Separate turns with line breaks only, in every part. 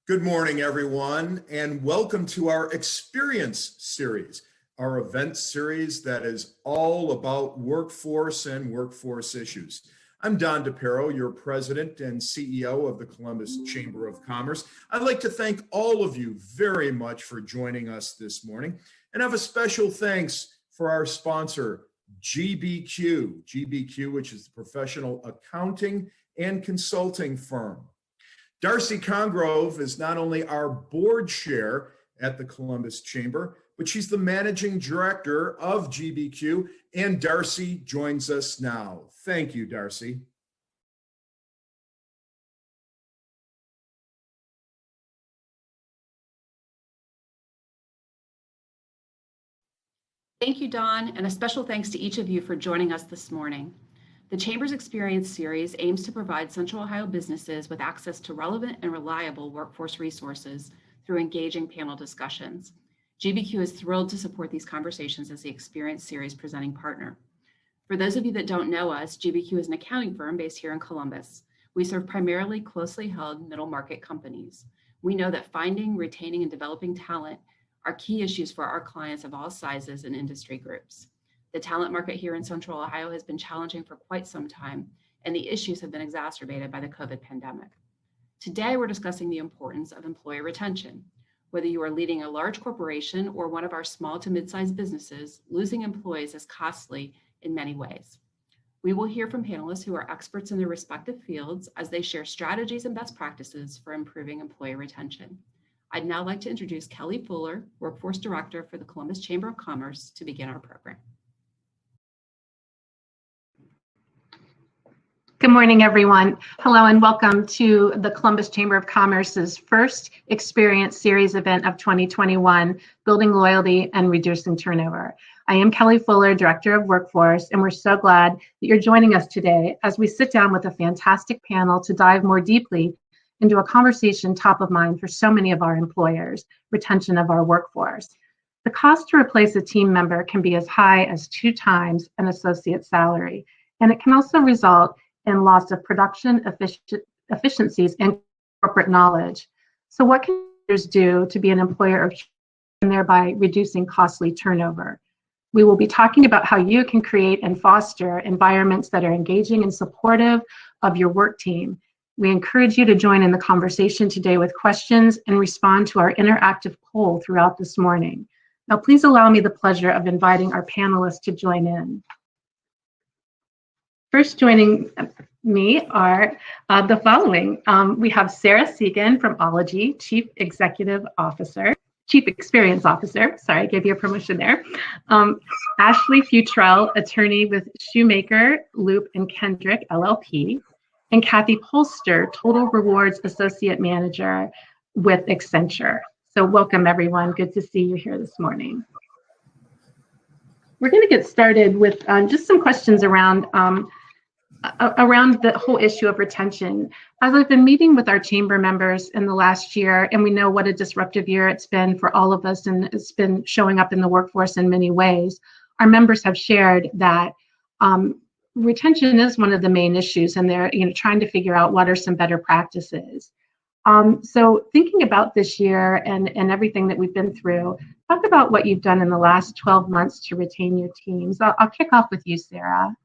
Good morning, everyone, and welcome to our Experience series, our event series that is all about workforce and workforce issues. I'm Don DePero, your president and CEO of the Columbus Chamber of Commerce. I'd like to thank all of you very much for joining us this morning and have a special thanks for our sponsor, GBQ. GBQ, which is the professional accounting and consulting firm. Darcy Congrove is not only our board chair at the Columbus Chamber, but she's the managing director of GBQ, and Darcy joins us now. Thank you, Darcy.
Thank you, Don, and a special thanks to each of you for joining us this morning. The Chamber's Experience series aims to provide Central Ohio businesses with access to relevant and reliable workforce resources through engaging panel discussions. GBQ is thrilled to support these conversations as the Experience series presenting partner. For those of you that don't know us, GBQ is an accounting firm based here in Columbus. We serve primarily closely held middle market companies. We know that finding, retaining, and developing talent are key issues for our clients of all sizes and industry groups. The talent market here in Central Ohio has been challenging for quite some time, and the issues have been exacerbated by the COVID pandemic. Today, we're discussing the importance of employee retention. Whether you are leading a large corporation or one of our small to mid-sized businesses, losing employees is costly in many ways. We will hear from panelists who are experts in their respective fields as they share strategies and best practices for improving employee retention. I'd now like to introduce Kelly Fuller, Workforce Director for the Columbus Chamber of Commerce, to begin our program.
Good morning, everyone. Hello and welcome to the Columbus Chamber of Commerce's first Experience Series event of 2021, Building Loyalty and Reducing Turnover. I am Kelly Fuller, Director of Workforce, and we're so glad that you're joining us today as we sit down with a fantastic panel to dive more deeply into a conversation top of mind for so many of our employers, retention of our workforce. The cost to replace a team member can be as high as 2 times an associate salary, and it can also result in loss of production efficiencies and corporate knowledge. So what can employers do to be an employer of choice and thereby reducing costly turnover? We will be talking about how you can create and foster environments that are engaging and supportive of your work team. We encourage you to join in the conversation today with questions and respond to our interactive poll throughout this morning. Now, please allow me the pleasure of inviting our panelists to join in. First joining me are the following. We have Sarah Segan from Ology, Chief Experience Officer. Sorry, I gave you a promotion there. Ashley Futrell, attorney with Shoemaker, Loop and Kendrick, LLP. And Kathy Polster, Total Rewards Associate Manager with Accenture. So welcome, everyone. Good to see you here this morning. We're going to get started with just some questions around the whole issue of retention. As I've been meeting with our chamber members in the last year, and we know what a disruptive year it's been for all of us, and it's been showing up in the workforce in many ways, our members have shared that retention is one of the main issues, and they're trying to figure out what are some better practices. So thinking about this year and everything that we've been through, talk about what you've done in the last 12 months to retain your teams. I'll kick off with you, Sarah.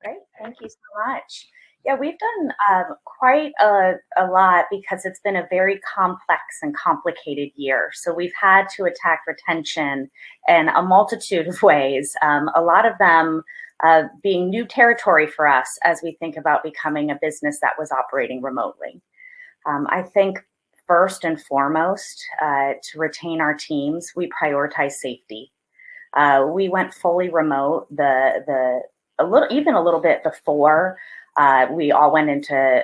Great, thank you so much. Yeah, we've done quite a lot because it's been a very complex and complicated year. So we've had to attack retention in a multitude of ways, a lot of them being new territory for us as we think about becoming a business that was operating remotely. I think first and foremost, to retain our teams, we prioritize safety. We went fully remote even a little bit before we all went into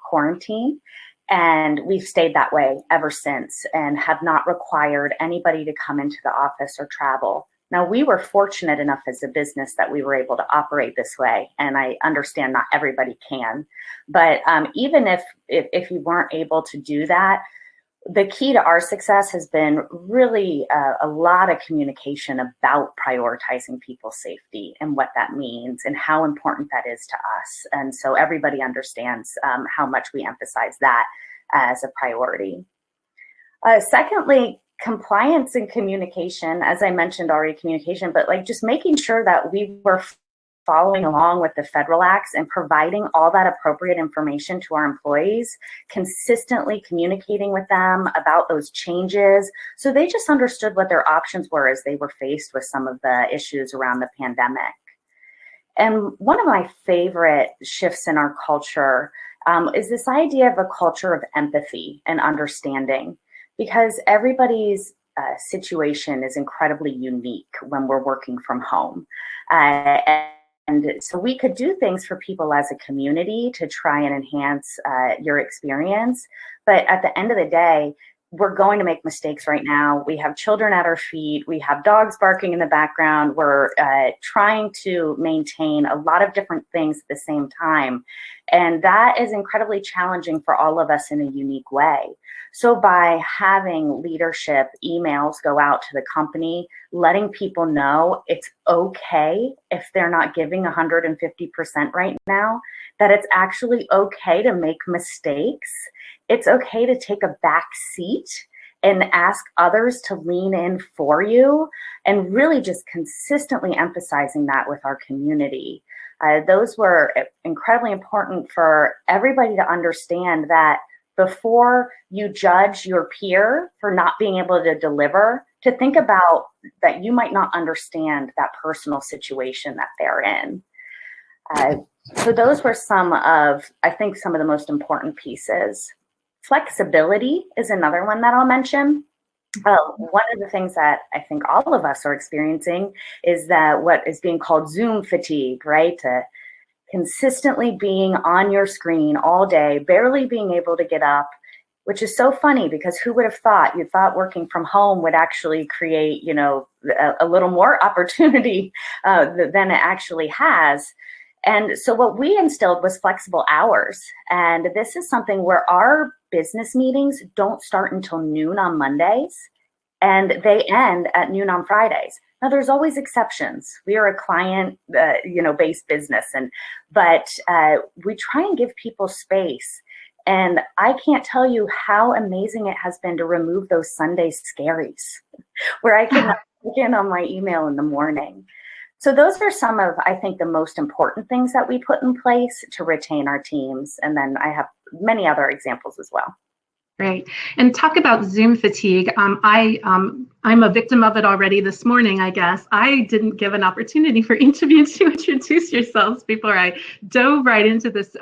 quarantine, and we've stayed that way ever since and have not required anybody to come into the office or travel. Now, we were fortunate enough as a business that we were able to operate this way, and I understand not everybody can. But even if you weren't able to do that, the key to our success has been really a lot of communication about prioritizing people's safety and what that means and how important that is to us. And so everybody understands how much we emphasize that as a priority. Secondly, compliance and communication, as I mentioned already, communication, but like just making sure that we were following along with the federal acts and providing all that appropriate information to our employees, consistently communicating with them about those changes. So they just understood what their options were as they were faced with some of the issues around the pandemic. And one of my favorite shifts in our culture is this idea of a culture of empathy and understanding, because everybody's situation is incredibly unique when we're working from home. And so we could do things for people as a community to try and enhance your experience. But at the end of the day, we're going to make mistakes right now. We have children at our feet. We have dogs barking in the background. We're trying to maintain a lot of different things at the same time. And that is incredibly challenging for all of us in a unique way. So by having leadership emails go out to the company, letting people know it's okay if they're not giving 150% right now, that it's actually okay to make mistakes. It's okay to take a back seat and ask others to lean in for you, and really just consistently emphasizing that with our community. Those were incredibly important for everybody to understand that before you judge your peer for not being able to deliver, to think about that you might not understand that personal situation that they're in. So those were some of the most important pieces. Flexibility is another one that I'll mention. One of the things that I think all of us are experiencing is that what is being called Zoom fatigue, right? Consistently being on your screen all day, barely being able to get up, which is so funny because who would have thought? You thought working from home would actually create, a little more opportunity than it actually has. And so what we instilled was flexible hours. And this is something where our business meetings don't start until noon on Mondays, and they end at noon on Fridays. Now, there's always exceptions. We are a client-based business, but we try and give people space. And I can't tell you how amazing it has been to remove those Sunday scaries, where I can look in on my email in the morning. So those are some of, I think, the most important things that we put in place to retain our teams. And then I have many other examples as well.
Great. And talk about Zoom fatigue. I'm a victim of it already this morning, I guess. I didn't give an opportunity for each of you to introduce yourselves before I dove right into this,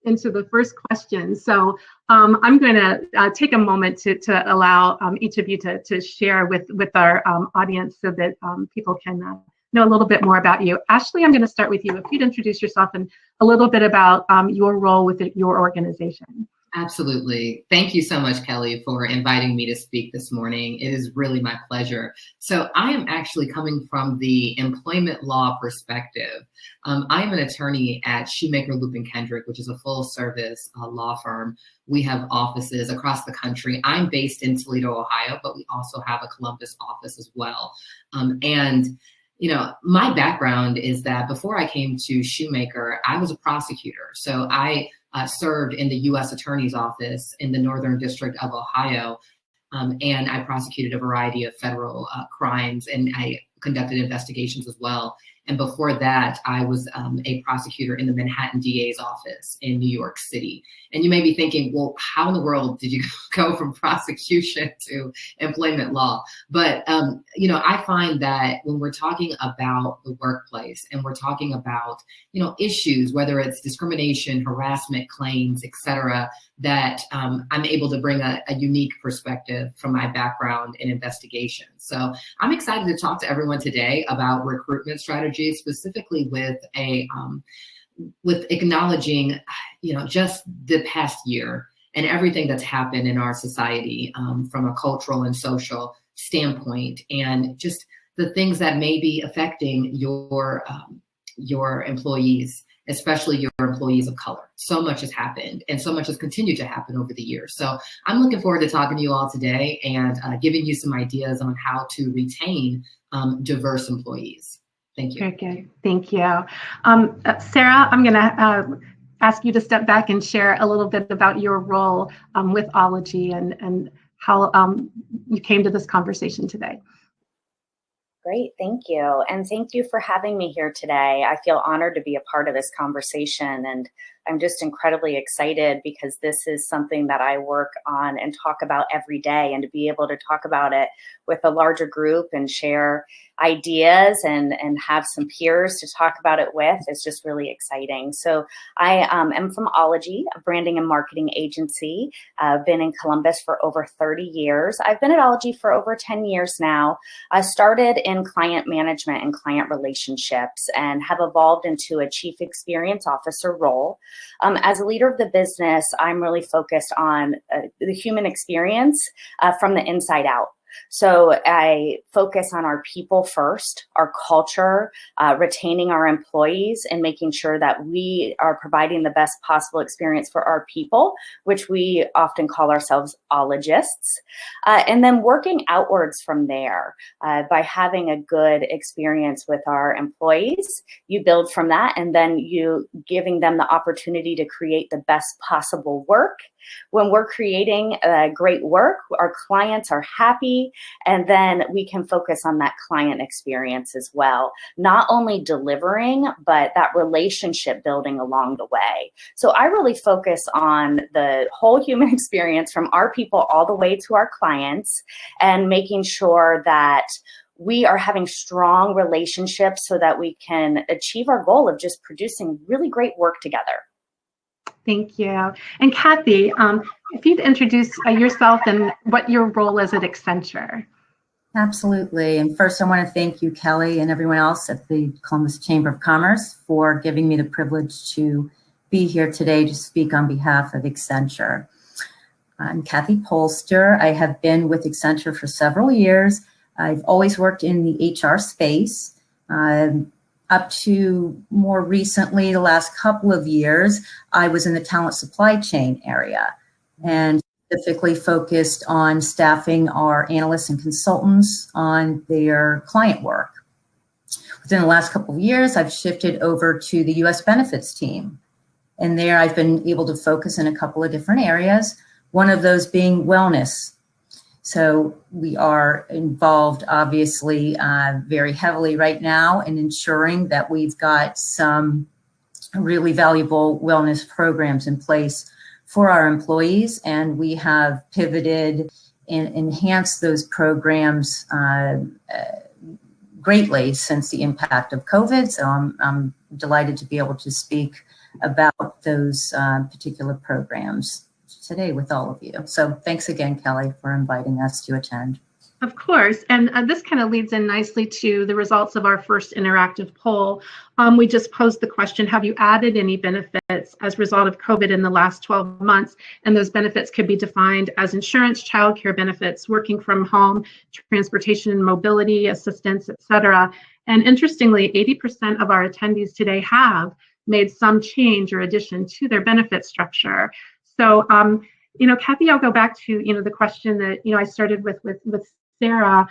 into the first question. So I'm going to take a moment to allow each of you to share with our audience so that people can know a little bit more about you. Ashley, I'm going to start with you. If you'd introduce yourself and a little bit about your role with your organization.
Absolutely. Thank you so much, Kelly, for inviting me to speak this morning. It is really my pleasure. So I am actually coming from the employment law perspective. I am an attorney at Shoemaker, Lupin Kendrick, which is a full service law firm. We have offices across the country. I'm based in Toledo, Ohio, but we also have a Columbus office as well. My background is that before I came to Shoemaker, I was a prosecutor. So I served in the U.S. Attorney's Office in the Northern District of Ohio, and I prosecuted a variety of federal crimes, and I conducted investigations as well. And before that, I was a prosecutor in the Manhattan DA's office in New York City. And you may be thinking, well, how in the world did you go from prosecution to employment law? But, I find that when we're talking about the workplace and we're talking about, issues, whether it's discrimination, harassment claims, et cetera, that I'm able to bring a unique perspective from my background in investigation. So I'm excited to talk to everyone today about recruitment strategies, specifically with acknowledging, just the past year and everything that's happened in our society from a cultural and social standpoint, and just the things that may be affecting your employees, especially your employees of color. So much has happened and so much has continued to happen over the years. So I'm looking forward to talking to you all today and giving you some ideas on how to retain diverse employees. Thank you.
Very good. Thank you. Sarah, I'm going to ask you to step back and share a little bit about your role with Ology and how you came to this conversation today.
Great, thank you. And thank you for having me here today. I feel honored to be a part of this conversation, and I'm just incredibly excited because this is something that I work on and talk about every day, and to be able to talk about it with a larger group and share ideas and have some peers to talk about it with is just really exciting. So I am from Ology, a branding and marketing agency. I've been in Columbus for over 30 years. I've been at Ology for over 10 years now. I started in client management and client relationships and have evolved into a chief experience officer role. As a leader of the business, I'm really focused on the human experience from the inside out. So I focus on our people first, our culture, retaining our employees, and making sure that we are providing the best possible experience for our people, which we often call ourselves ologists. And then working outwards from there by having a good experience with our employees, you build from that, and then you giving them the opportunity to create the best possible work. When we're creating great work, our clients are happy, and then we can focus on that client experience as well. Not only delivering, but that relationship building along the way. So I really focus on the whole human experience from our people all the way to our clients, and making sure that we are having strong relationships so that we can achieve our goal of just producing really great work together.
Thank you. And Kathy, if you'd introduce yourself and what your role is at Accenture.
Absolutely. And first, I want to thank you, Kelly, and everyone else at the Columbus Chamber of Commerce for giving me the privilege to be here today to speak on behalf of Accenture. I'm Kathy Polster. I have been with Accenture for several years. I've always worked in the HR space. Up to more recently, the last couple of years, I was in the talent supply chain area and specifically focused on staffing our analysts and consultants on their client work. Within the last couple of years, I've shifted over to the U.S. benefits team. And there I've been able to focus in a couple of different areas, one of those being wellness. So we are involved, obviously, very heavily right now in ensuring that we've got some really valuable wellness programs in place for our employees. And we have pivoted and enhanced those programs greatly since the impact of COVID. So I'm delighted to be able to speak about those particular programs today with all of you. So thanks again, Kelly, for inviting us to attend.
Of course. And this kind of leads in nicely to the results of our first interactive poll. We just posed the question, have you added any benefits as a result of COVID in the last 12 months? And those benefits could be defined as insurance, childcare benefits, working from home, transportation and mobility assistance, et cetera. And interestingly, 80% of our attendees today have made some change or addition to their benefit structure. So, Kathy, I'll go back to, the question that, I started with Sarah.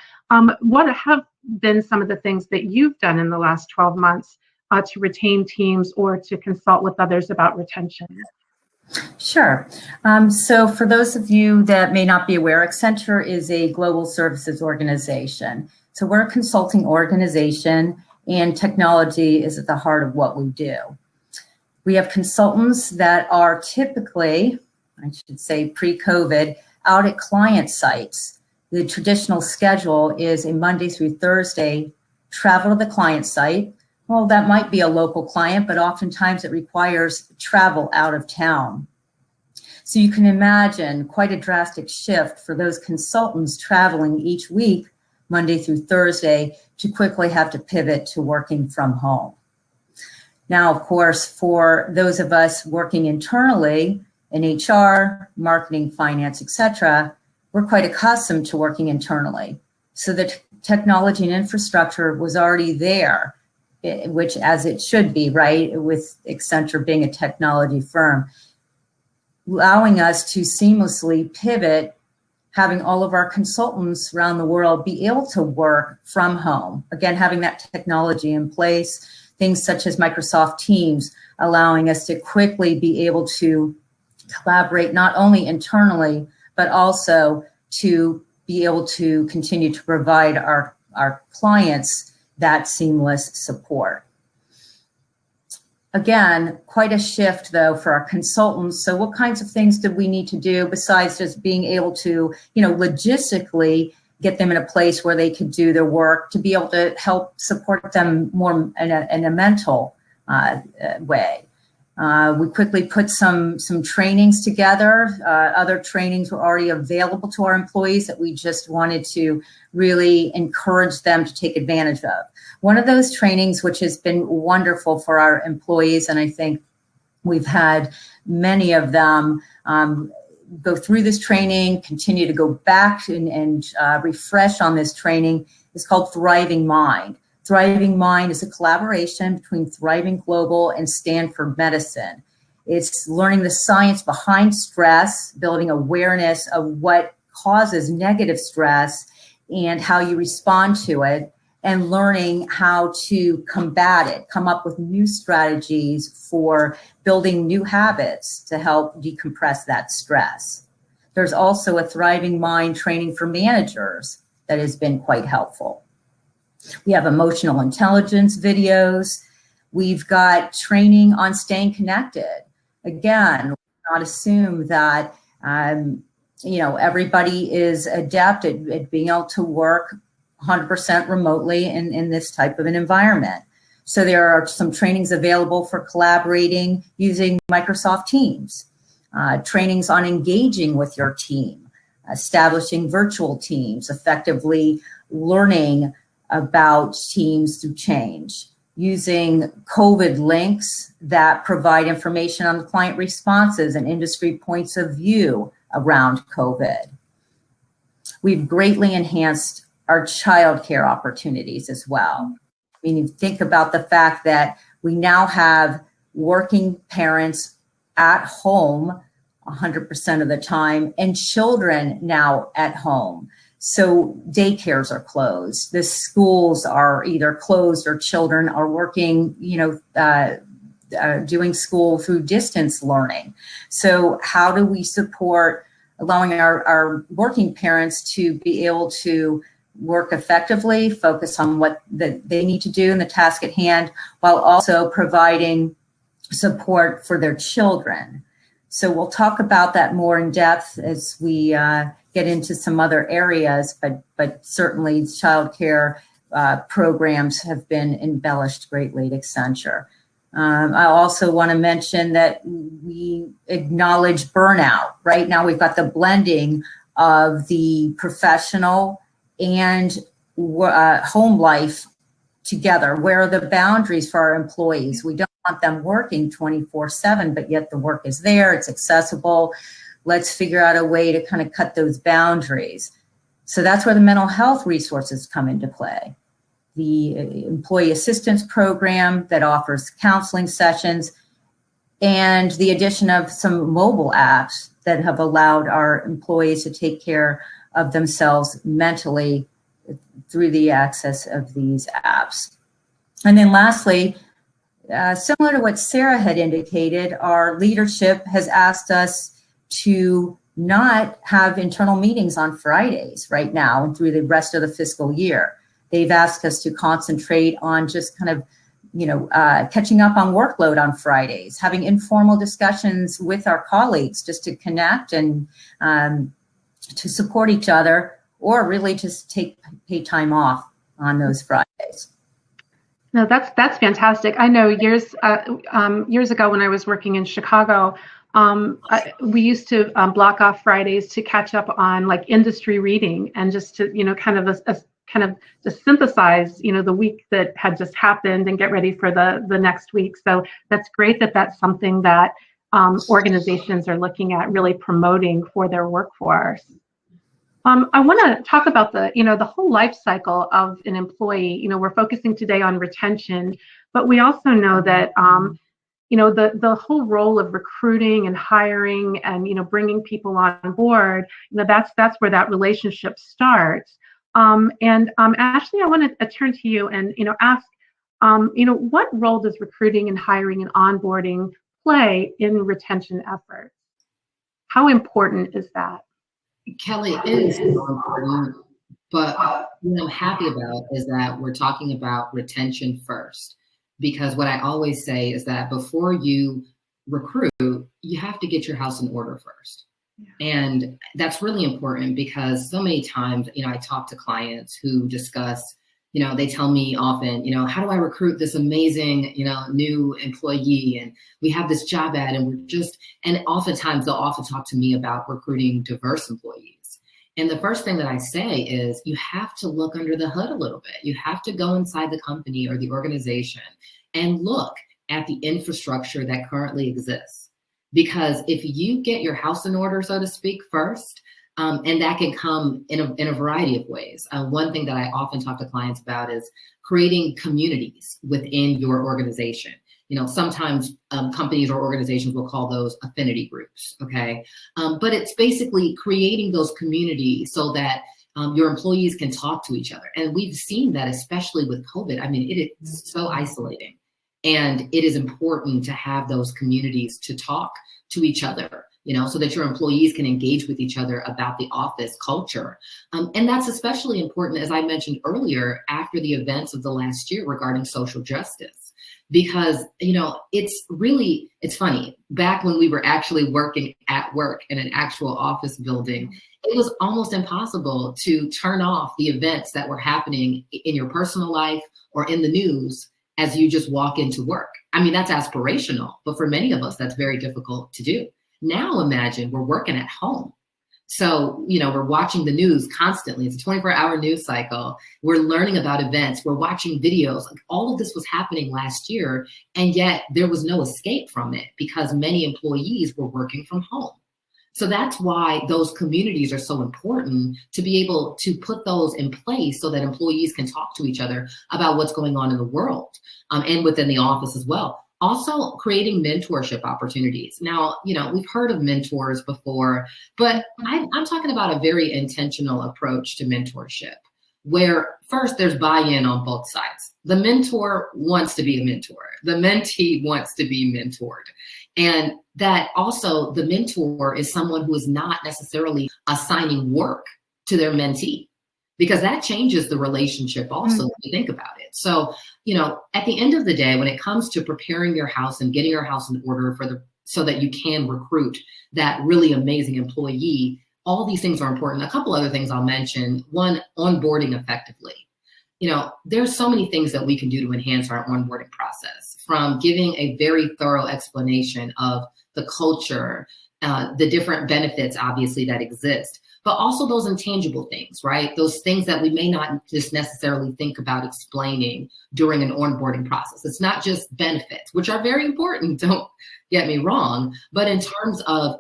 What have been some of the things that you've done in the last 12 months to retain teams or to consult with others about retention?
Sure. So for those of you that may not be aware, Accenture is a global services organization. So we're a consulting organization, and technology is at the heart of what we do. We have consultants that are typically, I should say pre-COVID, out at client sites. The traditional schedule is a Monday through Thursday, travel to the client site. Well, that might be a local client, but oftentimes it requires travel out of town. So you can imagine quite a drastic shift for those consultants traveling each week, Monday through Thursday, to quickly have to pivot to working from home. Now, of course, for those of us working internally in HR, marketing, finance, et cetera, we're quite accustomed to working internally. So the technology and infrastructure was already there, which as it should be, right, with Accenture being a technology firm, allowing us to seamlessly pivot, having all of our consultants around the world be able to work from home. Again, having that technology in place, things such as Microsoft Teams, allowing us to quickly be able to collaborate not only internally, but also to be able to continue to provide our clients that seamless support. Again, quite a shift though for our consultants. So what kinds of things do we need to do besides just being able to, logistically get them in a place where they could do their work, to be able to help support them more in a mental way? We quickly put some trainings together. Other trainings were already available to our employees that we just wanted to really encourage them to take advantage of. One of those trainings, which has been wonderful for our employees, and I think we've had many of them go through this training, continue to go back and refresh on this training, is called Thriving Mind. Thriving Mind is a collaboration between Thriving Global and Stanford Medicine. It's learning the science behind stress, building awareness of what causes negative stress and how you respond to it, and learning how to combat it, come up with new strategies for building new habits to help decompress that stress. There's also a Thriving Mind training for managers that has been quite helpful. We have emotional intelligence videos. We've got training on staying connected. Again, not assume that everybody is adept at being able to work 100% remotely in this type of an environment. So there are some trainings available for collaborating using Microsoft Teams, trainings on engaging with your team, establishing virtual teams, effectively learning about teams through change, using COVID links that provide information on the client responses and industry points of view around COVID. We've greatly enhanced our childcare opportunities as well. I mean, you think about the fact that we now have working parents at home 100% of the time and children now at home. So daycares are closed. The schools are either closed or children are working, doing school through distance learning. So how do we support allowing our working parents to be able to work effectively, focus on what they need to do in the task at hand, while also providing support for their children? So we'll talk about that more in depth as we get into some other areas, but certainly childcare programs have been embellished greatly at Accenture. I also want to mention that we acknowledge burnout. Right now we've got the blending of the professional and home life together. Where are the boundaries for our employees? We don't want them working 24/7, but yet the work is there, it's accessible. Let's figure out a way to kind of cut those boundaries. So that's where the mental health resources come into play. The employee assistance program that offers counseling sessions, and the addition of some mobile apps that have allowed our employees to take care of themselves mentally through the access of these apps. And then lastly, similar to what Sarah had indicated, our leadership has asked us to not have internal meetings on Fridays right now and through the rest of the fiscal year. They've asked us to concentrate on just kind of, catching up on workload on Fridays, having informal discussions with our colleagues just to connect and to support each other, or really just pay time off on those Fridays.
No, that's fantastic. I know years ago when I was working in Chicago, we used to block off Fridays to catch up on like industry reading and just to kind of just synthesize the week that had just happened and get ready for the next week. So that's great that that's something that organizations are looking at really promoting for their workforce. I want to talk about the whole life cycle of an employee. We're focusing today on retention, but we also know that the whole role of recruiting and hiring and bringing people on board. That's where that relationship starts. Ashley, I want to turn to you and ask, What role does recruiting and hiring and onboarding play in retention efforts? How important is that?
Kelly, it is so important, but what I'm happy about is that we're talking about retention first, because what I always say is that before you recruit, you have to get your house in order first. Yeah. And that's really important because so many times, I talk to clients who discuss, they tell me often, how do I recruit this amazing, new employee? And we have this job ad and oftentimes they'll often talk to me about recruiting diverse employees. And the first thing that I say is you have to look under the hood a little bit. You have to go inside the company or the organization and look at the infrastructure that currently exists. Because if you get your house in order, so to speak, first, and that can come in a variety of ways. One thing that I often talk to clients about is creating communities within your organization. Sometimes companies or organizations will call those affinity groups, okay? But it's basically creating those communities so that your employees can talk to each other. And we've seen that, especially with COVID. I mean, it is so isolating. And it is important to have those communities to talk to each other, so that your employees can engage with each other about the office culture. And that's especially important, as I mentioned earlier, after the events of the last year regarding social justice. Because, it's funny, back when we were actually working at work in an actual office building, it was almost impossible to turn off the events that were happening in your personal life or in the news as you just walk into work. I mean, that's aspirational, but for many of us, that's very difficult to do. Now imagine we're working at home. So, we're watching the news constantly. It's a 24-hour news cycle. We're learning about events. We're watching videos. Like, all of this was happening last year, and yet there was no escape from it because many employees were working from home. So that's why those communities are so important, to be able to put those in place so that employees can talk to each other about what's going on in the world and within the office as well. Also, creating mentorship opportunities. Now, we've heard of mentors before, but I'm talking about a very intentional approach to mentorship, where first there's buy-in on both sides. The mentor wants to be a mentor. The mentee wants to be mentored. And that also the mentor is someone who is not necessarily assigning work to their mentee, because that changes the relationship also, when you think about it. So, at the end of the day, when it comes to preparing your house and getting your house in order so that you can recruit that really amazing employee, all these things are important. A couple other things I'll mention. One, onboarding effectively. There's so many things that we can do to enhance our onboarding process, from giving a very thorough explanation of the culture, the different benefits, obviously, that exist, but also those intangible things, right? Those things that we may not just necessarily think about explaining during an onboarding process. It's not just benefits, which are very important, don't get me wrong, but in terms of,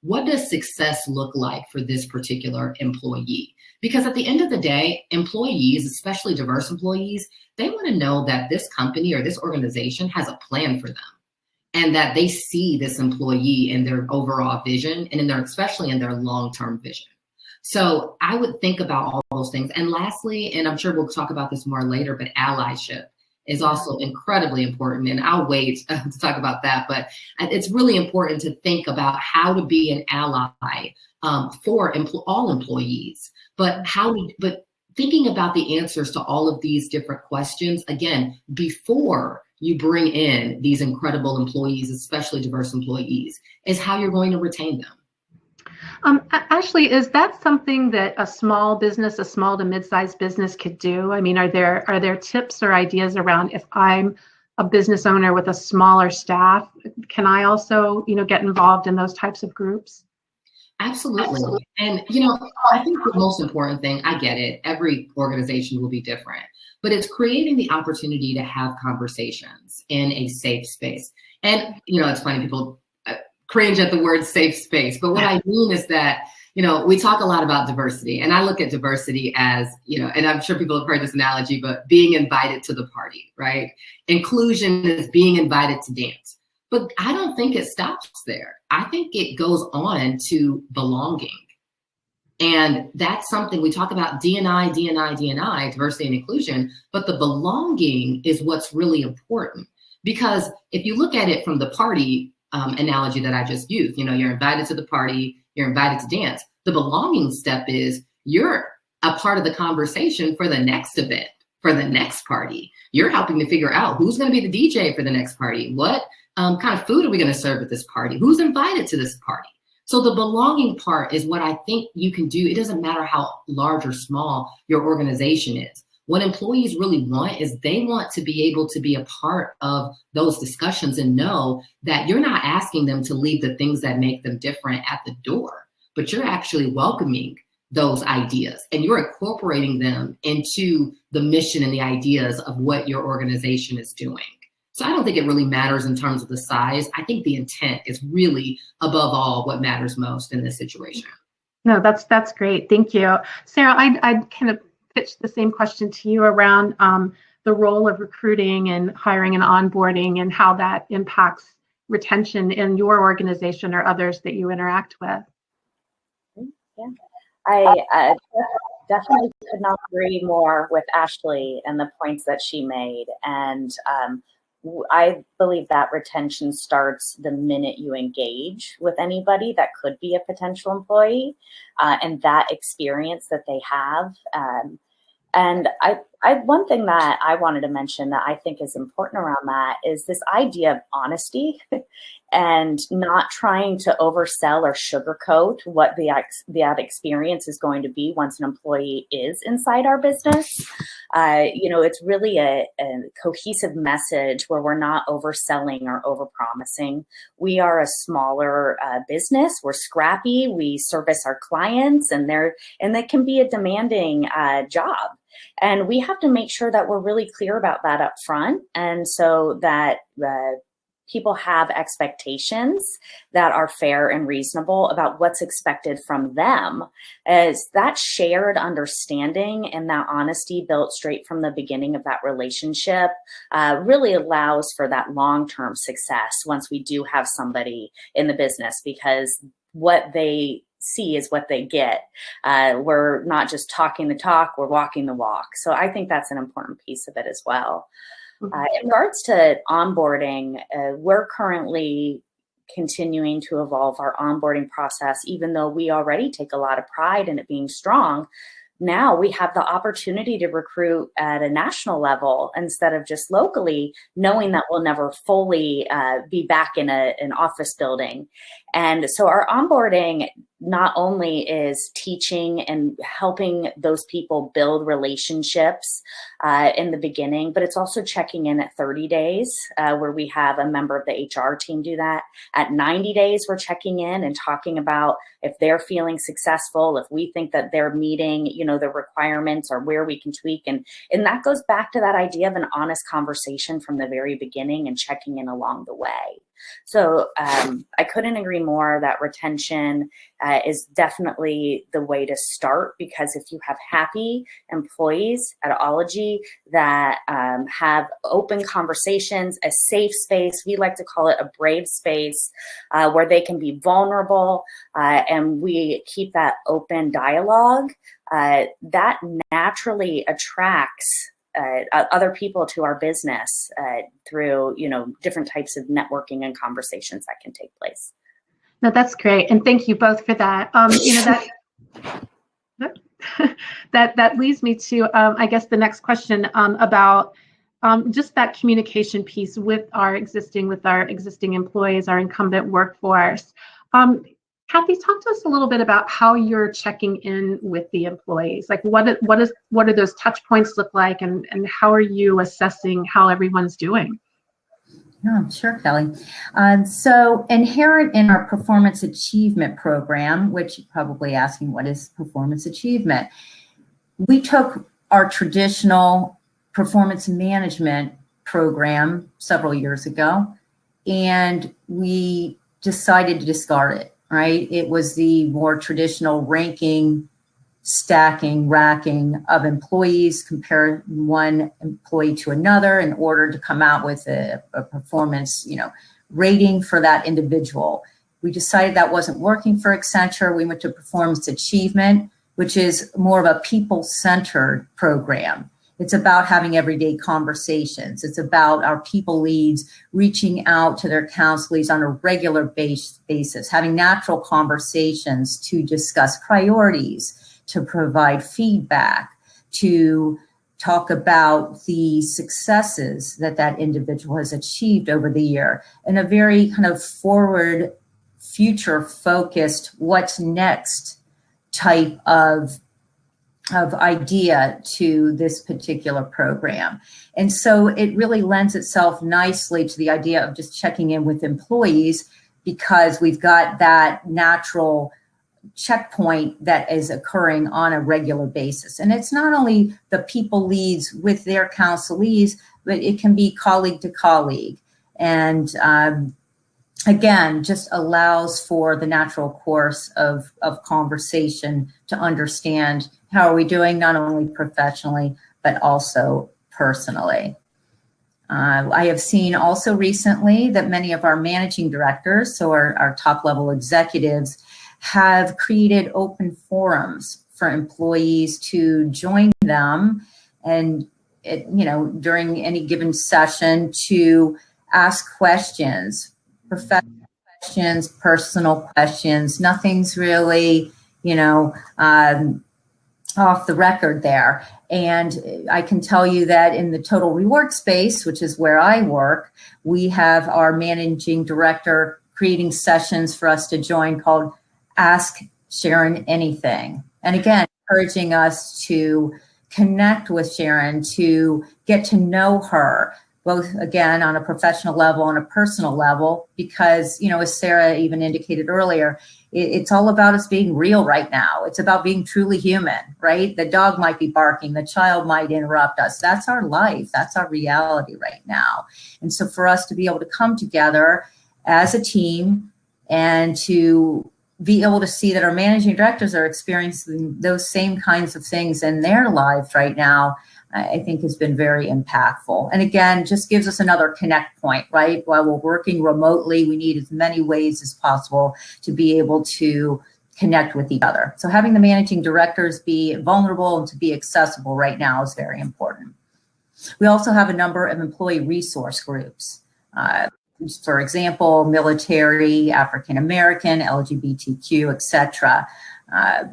what does success look like for this particular employee? Because at the end of the day, employees, especially diverse employees, they want to know that this company or this organization has a plan for them, and that they see this employee in their overall vision and especially in their long-term vision. So I would think about all those things. And lastly, and I'm sure we'll talk about this more later, but allyship is also incredibly important. And I'll wait to talk about that, but it's really important to think about how to be an ally for all employees, but thinking about the answers to all of these different questions, again, before you bring in these incredible employees, especially diverse employees, is how you're going to retain them.
Ashley, is that something that a small to mid-sized business could do? I mean, are there tips or ideas around, if I'm a business owner with a smaller staff, can I also, get involved in those types of groups?
Absolutely. And, I think the most important thing, I get it, every organization will be different, but it's creating the opportunity to have conversations in a safe space. And, it's funny, people cringe at the word safe space, but what I mean is that, we talk a lot about diversity, and I look at diversity as, and I'm sure people have heard this analogy, but being invited to the party, right? Inclusion is being invited to dance. But I don't think it stops there. I think it goes on to belonging. And that's something we talk about D&I, diversity and inclusion, but the belonging is what's really important. Because if you look at it from the party analogy that I just used, you're invited to the party, you're invited to dance. The belonging step is you're a part of the conversation for the next event, for the next party. You're helping to figure out who's going to be the DJ for the next party. What kind of food are we going to serve at this party? Who's invited to this party? So the belonging part is what I think you can do. It doesn't matter how large or small your organization is. What employees really want is they want to be able to be a part of those discussions and know that you're not asking them to leave the things that make them different at the door, but you're actually welcoming those ideas and you're incorporating them into the mission and the ideas of what your organization is doing. So I don't think it really matters in terms of the size. I think the intent is really above all what matters most in this situation.
No, that's great. Thank you. Sarah, I'd kind of pitch the same question to you around the role of recruiting and hiring and onboarding and how that impacts retention in your organization or others that you interact with.
Yeah, I definitely could not agree more with Ashley and the points that she made. And I believe that retention starts the minute you engage with anybody that could be a potential employee and that experience that they have. And one thing that I wanted to mention that I think is important around that is this idea of honesty and not trying to oversell or sugarcoat what that experience is going to be once an employee is inside our business. It's really a cohesive message where we're not overselling or overpromising. We are a smaller business. We're scrappy. We service our clients, and that can be a demanding job. And we have to make sure that we're really clear about that up front, and so that people have expectations that are fair and reasonable about what's expected from them. As that shared understanding and that honesty built straight from the beginning of that relationship really allows for that long-term success once we do have somebody in the business, because what they see is what they get. We're not just talking the talk, we're walking the walk. So I think that's an important piece of it as well. In regards to onboarding, we're currently continuing to evolve our onboarding process, even though we already take a lot of pride in it being strong. Now we have the opportunity to recruit at a national level instead of just locally, knowing that we'll never fully be back in an office building. And so our onboarding not only is teaching and helping those people build relationships in the beginning, but it's also checking in at 30 days where we have a member of the HR team do that. At 90 days, we're checking in and talking about if they're feeling successful, if we think that they're meeting, the requirements or where we can tweak. And that goes back to that idea of an honest conversation from the very beginning and checking in along the way. So I couldn't agree more that retention is definitely the way to start, because if you have happy employees at Ology that have open conversations, a safe space, we like to call it a brave space, where they can be vulnerable and we keep that open dialogue, that naturally attracts other people to our business through, different types of networking and conversations that can take place.
No, that's great. And thank you both for that. That leads me to, I guess, the next question about just that communication piece with our existing employees, our incumbent workforce. Kathy, talk to us a little bit about how you're checking in with the employees. Like what do those touch points look like, and how are you assessing how everyone's doing?
Yeah, sure, Kelly. So inherent in our performance achievement program, which you're probably asking, what is performance achievement? We took our traditional performance management program several years ago, and we decided to discard it. Right? It was the more traditional ranking, stacking, racking of employees, compare one employee to another in order to come out with a performance, rating for that individual. We decided that wasn't working for Accenture. We went to Performance Achievement, which is more of a people-centered program. It's about having everyday conversations. It's about our people leads reaching out to their council leads on a regular basis, having natural conversations to discuss priorities, to provide feedback, to talk about the successes that that individual has achieved over the year in a very kind of forward, future-focused, what's next type of idea to this particular program. And so it really lends itself nicely to the idea of just checking in with employees, because we've got that natural checkpoint that is occurring on a regular basis. And it's not only the people leads with their counselees, but it can be colleague to colleague. And again, just allows for the natural course of conversation to understand how are we doing, not only professionally, but also personally. I have seen also recently that many of our managing directors, so our top level executives, have created open forums for employees to join them and, during any given session to ask questions, professional questions, personal questions. Nothing's really, off the record there. And I can tell you that in the total reward space, which is where I work, we have our managing director creating sessions for us to join called Ask Sharon Anything. And again, encouraging us to connect with Sharon, to get to know her, both again on a professional level and a personal level, because, as Sarah even indicated earlier, it's all about us being real right now. It's about being truly human, right? The dog might be barking, the child might interrupt us. That's our life. That's our reality right now. And so for us to be able to come together as a team and to be able to see that our managing directors are experiencing those same kinds of things in their lives right now, I think has been very impactful. And again, just gives us another connect point, right? While we're working remotely, we need as many ways as possible to be able to connect with each other. So having the managing directors be vulnerable and to be accessible right now is very important. We also have a number of employee resource groups. For example, military, African American, LGBTQ, etc.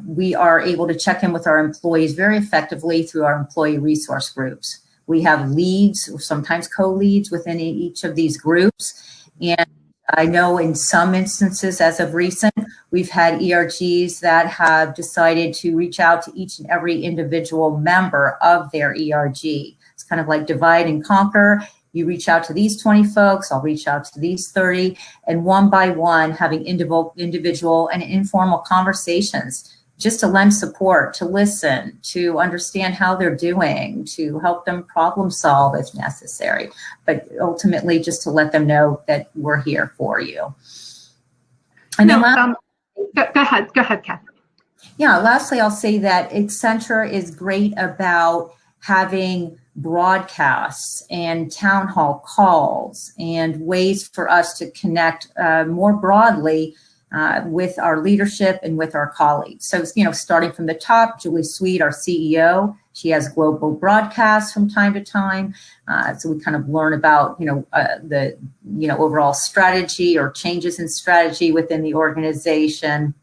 We are able to check in with our employees very effectively through our employee resource groups. We have leads, or sometimes co-leads within each of these groups. And I know in some instances, as of recent, we've had ERGs that have decided to reach out to each and every individual member of their ERG. It's kind of like divide and conquer. You reach out to these 20 folks, I'll reach out to these 30, and one by one having individual and informal conversations just to lend support, to listen, to understand how they're doing, to help them problem solve if necessary, but ultimately just to let them know that we're here for you. And
go ahead, Catherine.
Yeah, lastly, I'll say that Accenture is great about having broadcasts and town hall calls and ways for us to connect more broadly with our leadership and with our colleagues. So, starting from the top, Julie Sweet, our CEO, she has global broadcasts from time to time. So we kind of learn about, the, overall strategy or changes in strategy within the organization.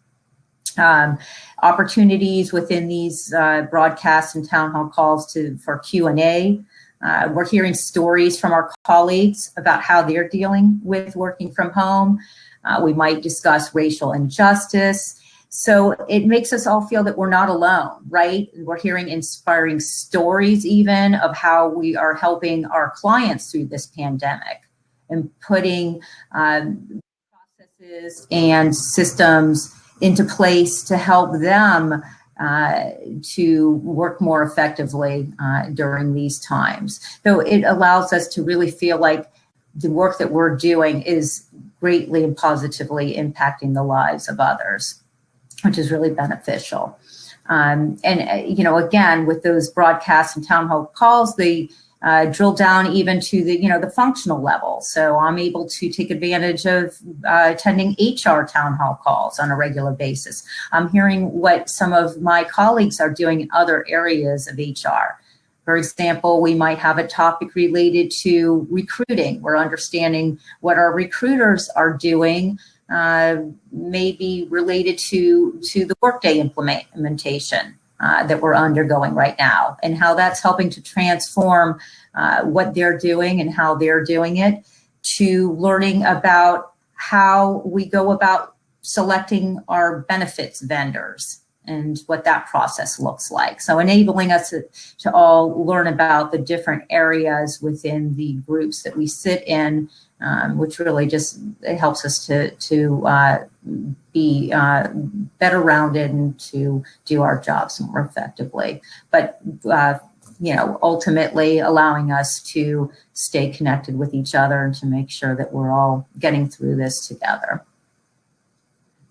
Opportunities within these broadcasts and town hall calls for Q&A. We're hearing stories from our colleagues about how they're dealing with working from home. We might discuss racial injustice. So it makes us all feel that we're not alone, right? We're hearing inspiring stories even of how we are helping our clients through this pandemic and putting processes and systems into place to help them to work more effectively during these times. So it allows us to really feel like the work that we're doing is greatly and positively impacting the lives of others, which is really beneficial. And again, with those broadcasts and town hall calls, the drill down even to the functional level. So I'm able to take advantage of attending HR town hall calls on a regular basis. I'm hearing what some of my colleagues are doing in other areas of HR. For example, we might have a topic related to recruiting. We're understanding what our recruiters are doing, maybe related to the Workday implementation that we're undergoing right now, and how that's helping to transform what they're doing and how they're doing it, to learning about how we go about selecting our benefits vendors and what that process looks like. So enabling us to all learn about the different areas within the groups that we sit in, which really just it helps us to be better rounded and to do our jobs more effectively. But ultimately allowing us to stay connected with each other and to make sure that we're all getting through this together.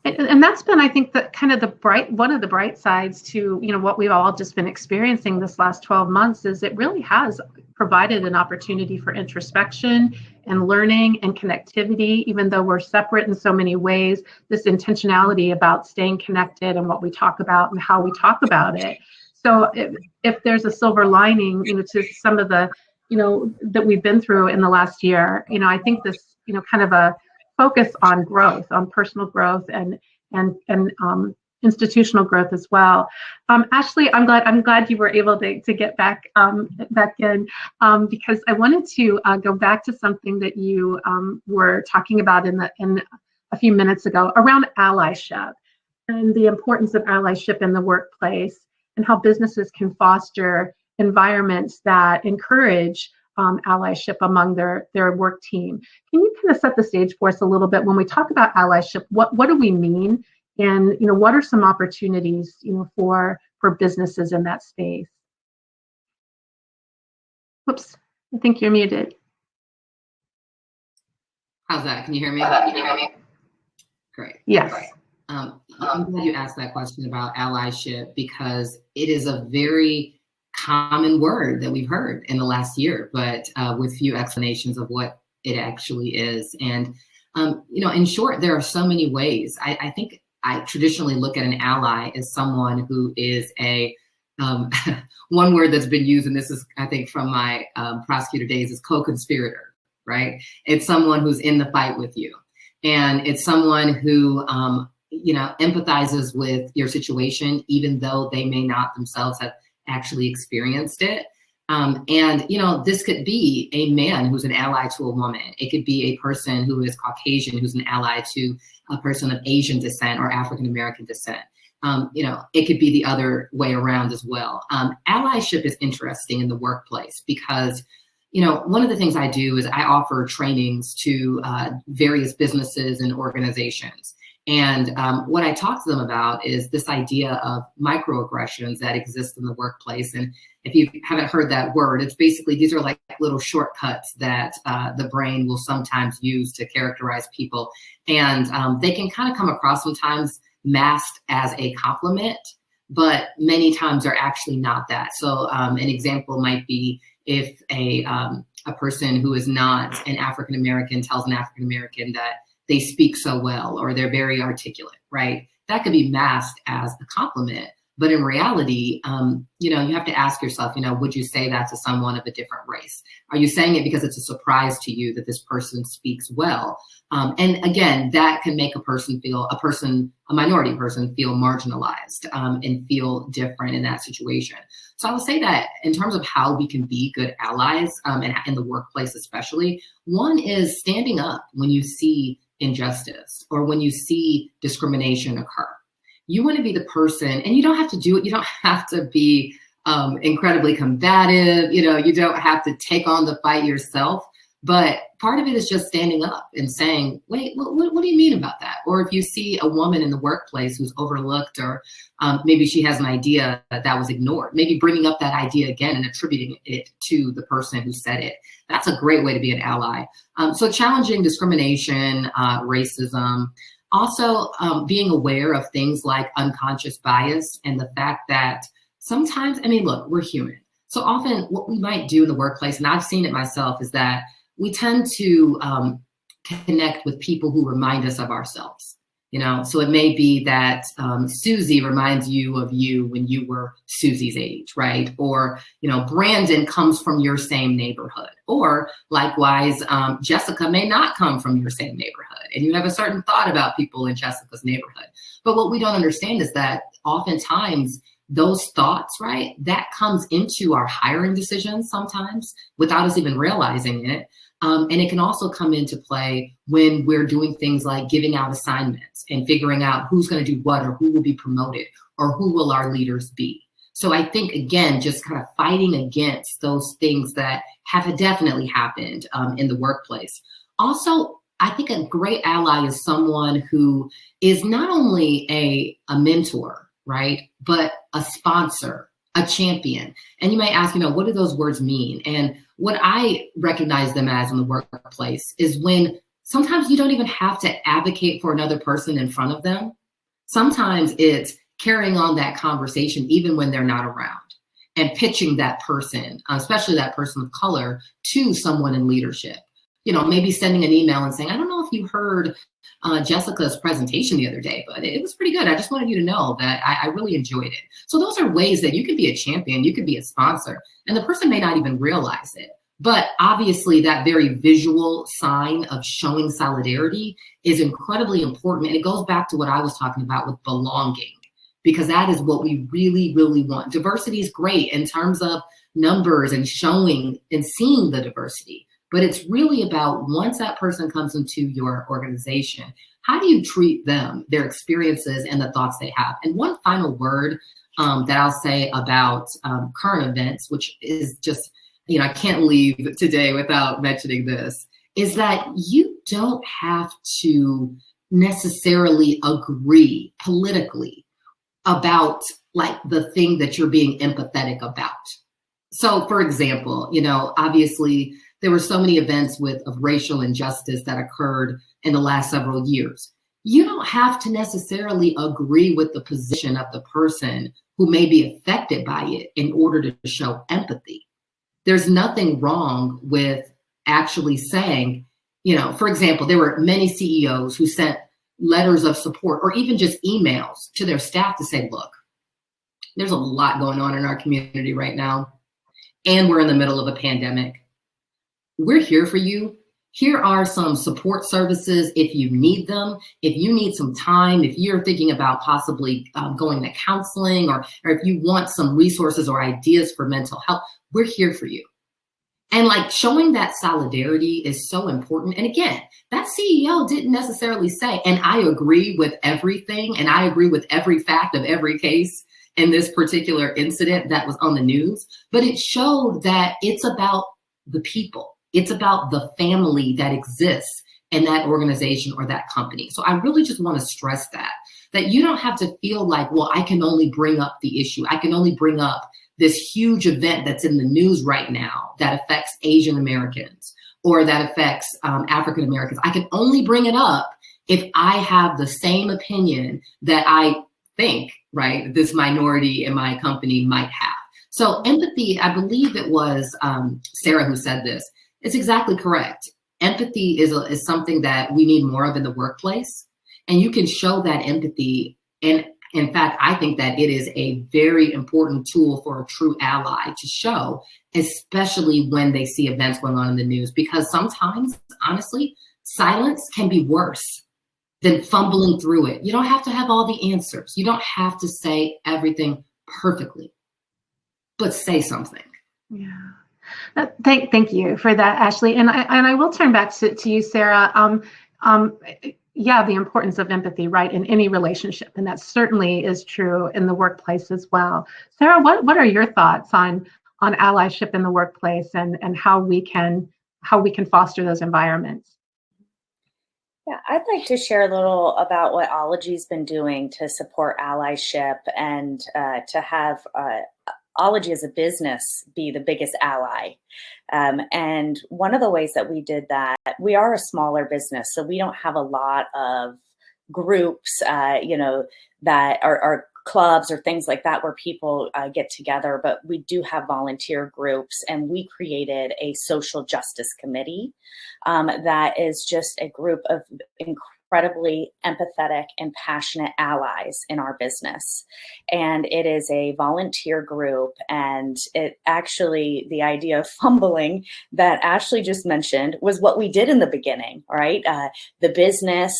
And that's been, I think, one of the bright sides to what we've all just been experiencing this last 12 months is it really has provided an opportunity for introspection and learning and connectivity. Even though we're separate in so many ways, this intentionality about staying connected and what we talk about and how we talk about it. So if there's a silver lining, to some of the, that we've been through in the last year, I think this, kind of a focus on growth, on personal growth and institutional growth as well. Ashley, I'm glad you were able to get back in because I wanted to go back to something that you were talking about in a few minutes ago around allyship and the importance of allyship in the workplace and how businesses can foster environments that encourage allyship among their work team. Can you kind of set the stage for us a little bit when we talk about allyship? What do we mean, and what are some opportunities for businesses in that space? Whoops, I think you're muted.
How's that? Can you hear me? Great.
Yes.
Great. I'm glad you asked that question about allyship because it is a very common word that we've heard in the last year, but with few explanations of what it actually is. And, in short, there are so many ways. I think I traditionally look at an ally as someone who is a, one word that's been used, and this is, I think, from my prosecutor days, is co-conspirator, right? It's someone who's in the fight with you. And it's someone who, empathizes with your situation, even though they may not themselves have actually experienced it. This could be a man who's an ally to a woman. It could be a person who is Caucasian who's an ally to a person of Asian descent or African-American descent. It could be the other way around as well. Allyship is interesting in the workplace because, one of the things I do is I offer trainings to various businesses and organizations. And what I talk to them about is this idea of microaggressions that exist in the workplace. And if you haven't heard that word, it's basically, these are like little shortcuts that the brain will sometimes use to characterize people. And they can kind of come across sometimes masked as a compliment, but many times are actually not that. So an example might be if a person who is not an African-American tells an African-American that they speak so well, or they're very articulate, right? That could be masked as a compliment. But in reality, you have to ask yourself, would you say that to someone of a different race? Are you saying it because it's a surprise to you that this person speaks well? And again, that can make a minority person feel marginalized and feel different in that situation. So I would say that in terms of how we can be good allies, and in the workplace especially, one is standing up when you see injustice or when you see discrimination occur. You want to be the person, and you don't have to do it. You don't have to be incredibly combative. You don't have to take on the fight yourself. But part of it is just standing up and saying, wait, what do you mean about that? Or if you see a woman in the workplace who's overlooked, or maybe she has an idea that was ignored, maybe bringing up that idea again and attributing it to the person who said it. That's a great way to be an ally. So challenging discrimination, racism, also being aware of things like unconscious bias and the fact that sometimes, look, we're human. So often what we might do in the workplace, and I've seen it myself, is that we tend to connect with people who remind us of ourselves. So it may be that Susie reminds you of you when you were Susie's age, right? Or, Brandon comes from your same neighborhood. Or likewise, Jessica may not come from your same neighborhood. And you have a certain thought about people in Jessica's neighborhood. But what we don't understand is that oftentimes those thoughts, right, that comes into our hiring decisions sometimes without us even realizing it. And it can also come into play when we're doing things like giving out assignments and figuring out who's going to do what or who will be promoted or who will our leaders be. So I think, again, just kind of fighting against those things that have definitely happened in the workplace. Also, I think a great ally is someone who is not only a mentor, right, but a sponsor, a champion. And you may ask, what do those words mean? And what I recognize them as in the workplace is when sometimes you don't even have to advocate for another person in front of them. Sometimes it's carrying on that conversation even when they're not around and pitching that person, especially that person of color, to someone in leadership. Maybe sending an email and saying, I don't know if you heard Jessica's presentation the other day, but it was pretty good. I just wanted you to know that I really enjoyed it. So those are ways that you could be a champion, you could be a sponsor, and the person may not even realize it. But obviously that very visual sign of showing solidarity is incredibly important. And it goes back to what I was talking about with belonging, because that is what we really, really want. Diversity is great in terms of numbers and showing and seeing the diversity. But it's really about once that person comes into your organization, how do you treat them, their experiences, and the thoughts they have? And one final word that I'll say about current events, which is just, I can't leave today without mentioning this, is that you don't have to necessarily agree politically about like the thing that you're being empathetic about. So for example, obviously, there were so many events of racial injustice that occurred in the last several years. You don't have to necessarily agree with the position of the person who may be affected by it in order to show empathy. There's nothing wrong with actually saying, for example, there were many CEOs who sent letters of support or even just emails to their staff to say, look, there's a lot going on in our community right now, and we're in the middle of a pandemic. We're here for you. Here are some support services if you need them, if you need some time, if you're thinking about possibly going to counseling, or if you want some resources or ideas for mental health, we're here for you. And like showing that solidarity is so important. And again, that CEO didn't necessarily say, and I agree with everything, and I agree with every fact of every case in this particular incident that was on the news, but it showed that it's about the people. It's about the family that exists in that organization or that company. So I really just want to stress that you don't have to feel like, well, I can only bring up the issue. I can only bring up this huge event that's in the news right now that affects Asian Americans or that affects African Americans. I can only bring it up if I have the same opinion that I think, right, this minority in my company might have. So empathy, I believe it was Sarah who said this. It's exactly correct. Empathy is something that we need more of in the workplace, and you can show that empathy. And in fact, I think that it is a very important tool for a true ally to show, especially when they see events going on in the news, because sometimes, honestly, silence can be worse than fumbling through it. You don't have to have all the answers. You don't have to say everything perfectly, but say something.
Yeah. Thank you for that, Ashley. And I will turn back to you, Sarah. Yeah, the importance of empathy, right, in any relationship, and that certainly is true in the workplace as well. Sarah, what are your thoughts on allyship in the workplace and how we can foster those environments?
Yeah, I'd like to share a little about what Ology's been doing to support allyship and to have Ology as a business be the biggest ally. And one of the ways that we did that, we are a smaller business, so we don't have a lot of groups, that are clubs or things like that where people get together, but we do have volunteer groups, and we created a social justice committee that is just a group of incredibly empathetic and passionate allies in our business. And it is a volunteer group, and it actually, the idea of fumbling that Ashley just mentioned was what we did in the beginning, right? The business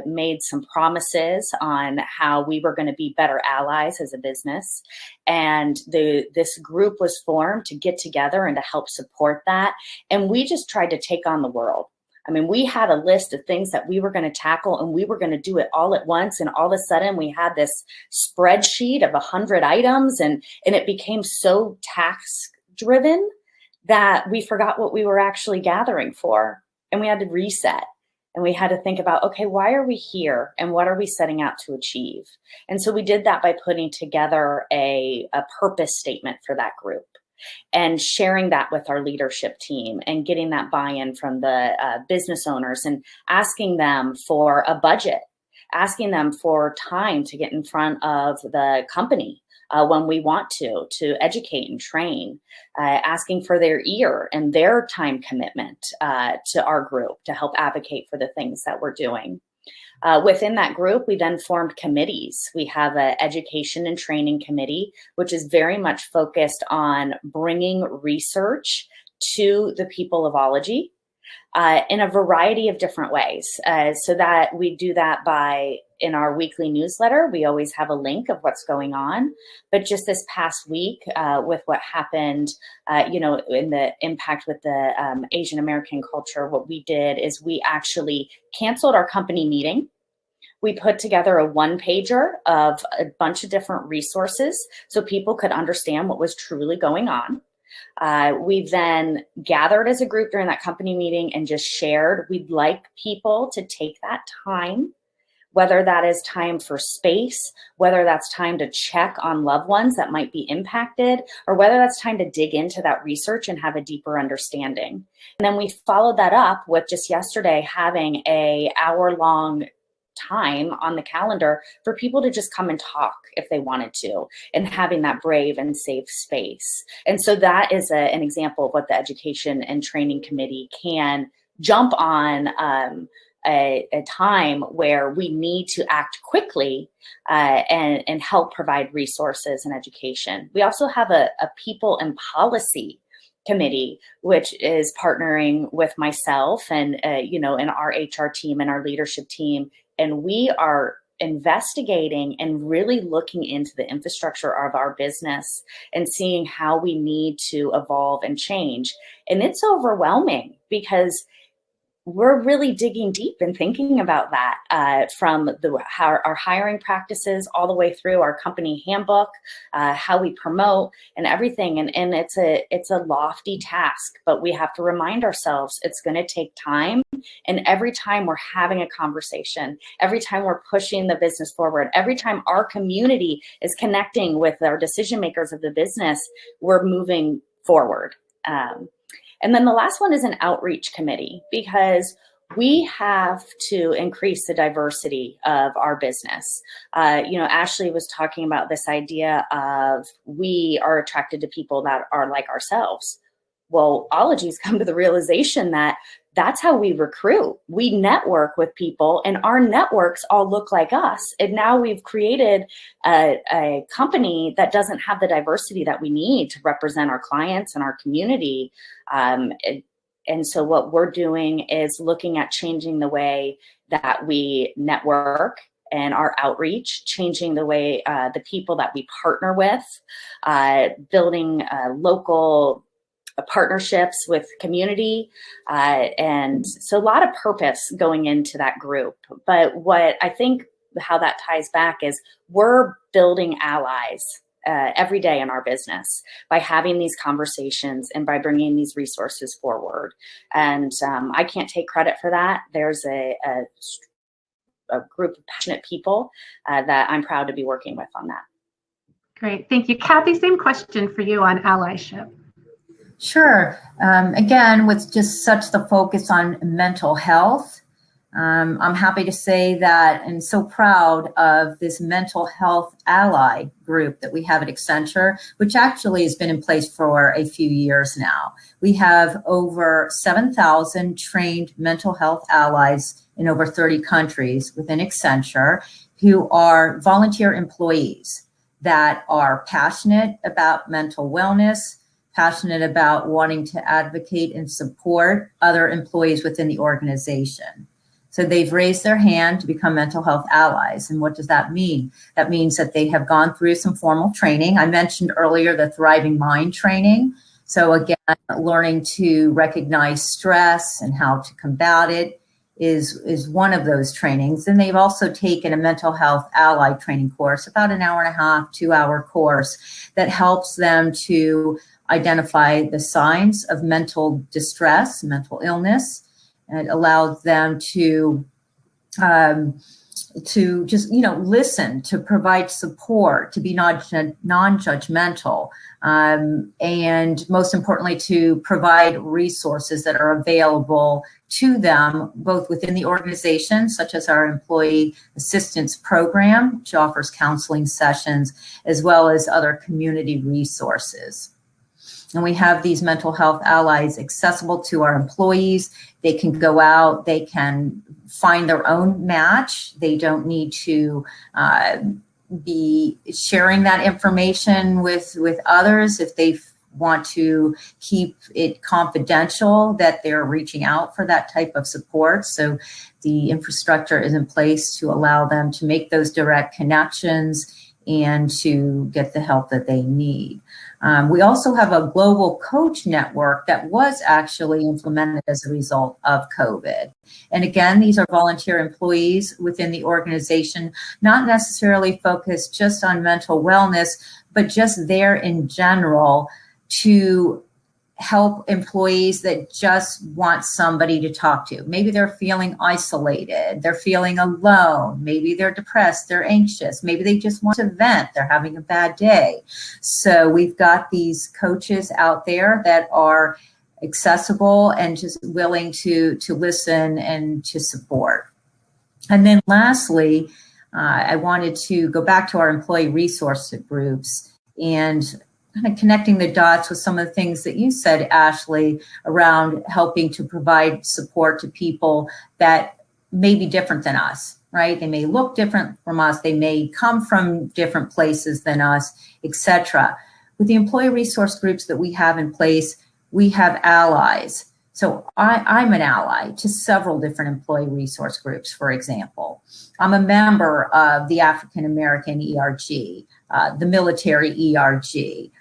made some promises on how we were going to be better allies as a business. And this group was formed to get together and to help support that. And we just tried to take on the world. I mean, we had a list of things that we were going to tackle, and we were going to do it all at once. And all of a sudden we had this spreadsheet of 100 items, and it became so task driven that we forgot what we were actually gathering for. And we had to reset, and we had to think about, okay, why are we here and what are we setting out to achieve? And so we did that by putting together a purpose statement for that group, and sharing that with our leadership team, and getting that buy-in from the business owners, and asking them for a budget, asking them for time to get in front of the company when we want to educate and train, asking for their ear and their time commitment to our group to help advocate for the things that we're doing. Within that group, we then formed committees. We have an education and training committee, which is very much focused on bringing research to the people of ology in a variety of different ways. So that we do that by, in our weekly newsletter, we always have a link of what's going on. But just this past week, with what happened, in the impact with the Asian American culture, what we did is we actually canceled our company meeting. We put together a one-pager of a bunch of different resources so people could understand what was truly going on. We then gathered as a group during that company meeting and just shared. We'd like people to take that time, whether that is time for space, whether that's time to check on loved ones that might be impacted, or whether that's time to dig into that research and have a deeper understanding. And then we followed that up with just yesterday having an hour-long time on the calendar for people to just come and talk if they wanted to, and having that brave and safe space. And so that is an example of what the Education and Training Committee can jump on a time where we need to act quickly and help provide resources and education. We also have a people and policy committee, which is partnering with myself and and our HR team and our leadership team. And we are investigating and really looking into the infrastructure of our business and seeing how we need to evolve and change. And it's overwhelming because we're really digging deep and thinking about that from our hiring practices all the way through our company handbook, how we promote and everything. And it's a lofty task, but we have to remind ourselves it's going to take time. And every time we're having a conversation, every time we're pushing the business forward, every time our community is connecting with our decision makers of the business, we're moving forward. And then the last one is an outreach committee, because we have to increase the diversity of our business. Ashley was talking about this idea of we are attracted to people that are like ourselves. Well, Ologies come to the realization that that's how we recruit. We network with people, and our networks all look like us. And now we've created a company that doesn't have the diversity that we need to represent our clients and our community. And so what we're doing is looking at changing the way that we network and our outreach, changing the way the people that we partner with, building local partnerships with community. And so a lot of purpose going into that group. But what I think how that ties back is we're building allies every day in our business by having these conversations and by bringing these resources forward. And I can't take credit for that. There's a group of passionate people that I'm proud to be working with on that.
Great, thank you. Kathy, same question for you on allyship.
Sure. Again, with just such the focus on mental health, I'm happy to say that and so proud of this mental health ally group that we have at Accenture, which actually has been in place for a few years now. We have over 7,000 trained mental health allies in over 30 countries within Accenture who are volunteer employees that are passionate about mental wellness, passionate about wanting to advocate and support other employees within the organization. So they've raised their hand to become mental health allies. And what does that mean? That means that they have gone through some formal training. I mentioned earlier the Thriving Mind training. So again, learning to recognize stress and how to combat it is one of those trainings. And they've also taken a mental health ally training course, about an hour and a half, 2-hour course that helps them to identify the signs of mental distress, mental illness. And it allows them to just, listen, to provide support, to be non-judgmental, and most importantly, to provide resources that are available to them, both within the organization, such as our Employee Assistance Program, which offers counseling sessions, as well as other community resources. And we have these mental health allies accessible to our employees. They can go out, they can find their own match. They don't need to be sharing that information with others if they want to keep it confidential that they're reaching out for that type of support. So the infrastructure is in place to allow them to make those direct connections and to get the help that they need. We also have a global coach network that was actually implemented as a result of COVID. And again, these are volunteer employees within the organization, not necessarily focused just on mental wellness, but just there in general to help employees that just want somebody to talk to. Maybe they're feeling isolated, they're feeling alone, maybe they're depressed, they're anxious, maybe they just want to vent, they're having a bad day. So we've got these coaches out there that are accessible and just willing to listen and to support. And then lastly, I wanted to go back to our employee resource groups and kind of connecting the dots with some of the things that you said, Ashley, around helping to provide support to people that may be different than us, right? They may look different from us. They may come from different places than us, etc. With the employee resource groups that we have in place, we have allies. So I'm an ally to several different employee resource groups, for example. I'm a member of the African American ERG, the military ERG,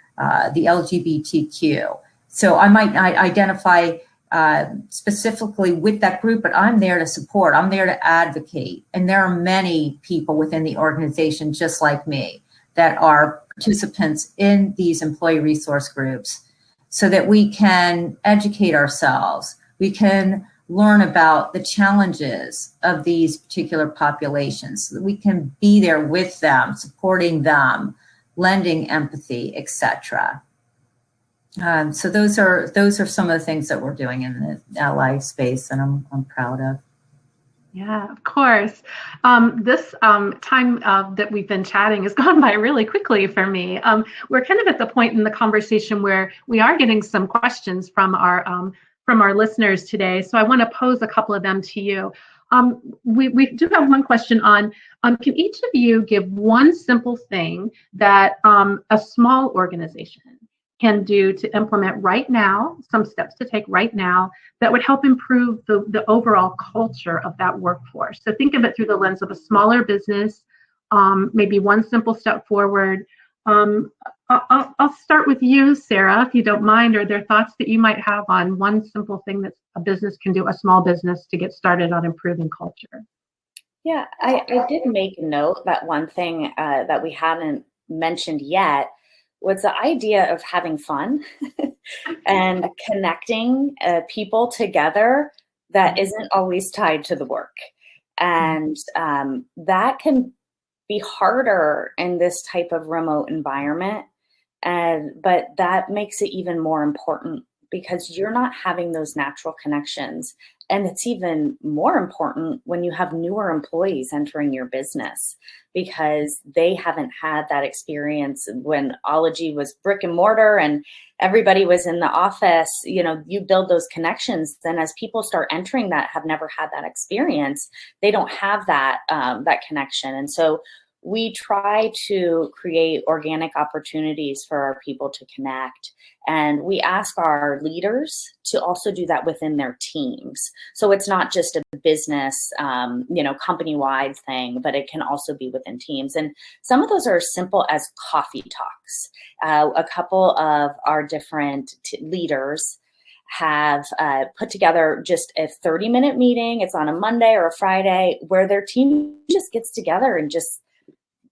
the LGBTQ. So I might not identify specifically with that group, but I'm there to support, I'm there to advocate. And there are many people within the organization just like me that are participants in these employee resource groups so that we can educate ourselves, we can learn about the challenges of these particular populations, so that we can be there with them, supporting them, lending empathy, etc. So those are some of the things that we're doing in the ally space, and I'm proud of.
Yeah, of course. This time that we've been chatting has gone by really quickly for me. We're kind of at the point in the conversation where we are getting some questions from our listeners today. So I want to pose a couple of them to you. We do have one question on, can each of you give one simple thing that a small organization can do to implement right now, some steps to take right now that would help improve the overall culture of that workforce? So think of it through the lens of a smaller business, maybe one simple step forward. I'll start with you, Sarah, if you don't mind. Are there thoughts that you might have on one simple thing that a business can do, a small business, to get started on improving culture?
Yeah, I did make a note that one thing that we haven't mentioned yet was the idea of having fun and connecting people together that isn't always tied to the work. And that can be harder in this type of remote environment. But that makes it even more important because you're not having those natural connections. And it's even more important when you have newer employees entering your business, because they haven't had that experience when Ology was brick and mortar and everybody was in the office. You build those connections. Then as people start entering that have never had that experience, they don't have that connection. And so we try to create organic opportunities for our people to connect. And we ask our leaders to also do that within their teams. So it's not just a business, company-wide thing, but it can also be within teams. And some of those are as simple as coffee talks. A couple of our different leaders have put together just a 30-minute meeting. It's on a Monday or a Friday where their team just gets together and just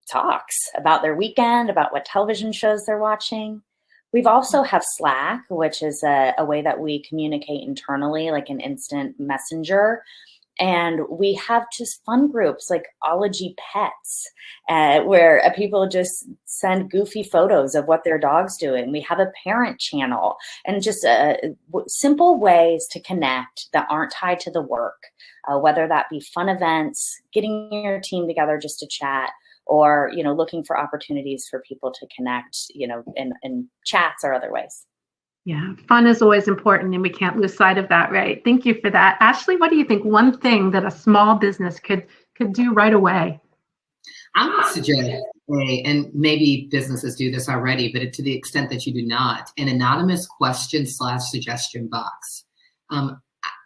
talks about their weekend, about what television shows they're watching. We've also have Slack, which is a way that we communicate internally, like an instant messenger. And we have just fun groups like Ology Pets, where people just send goofy photos of what their dog's doing. We have a parent channel, and just simple ways to connect that aren't tied to the work, whether that be fun events, getting your team together just to chat, or, looking for opportunities for people to connect, in chats or other ways.
Yeah, fun is always important, and we can't lose sight of that, right? Thank you for that. Ashley, what do you think one thing that a small business could do right away?
I would suggest, and maybe businesses do this already, but to the extent that you do not, an anonymous question/suggestion box.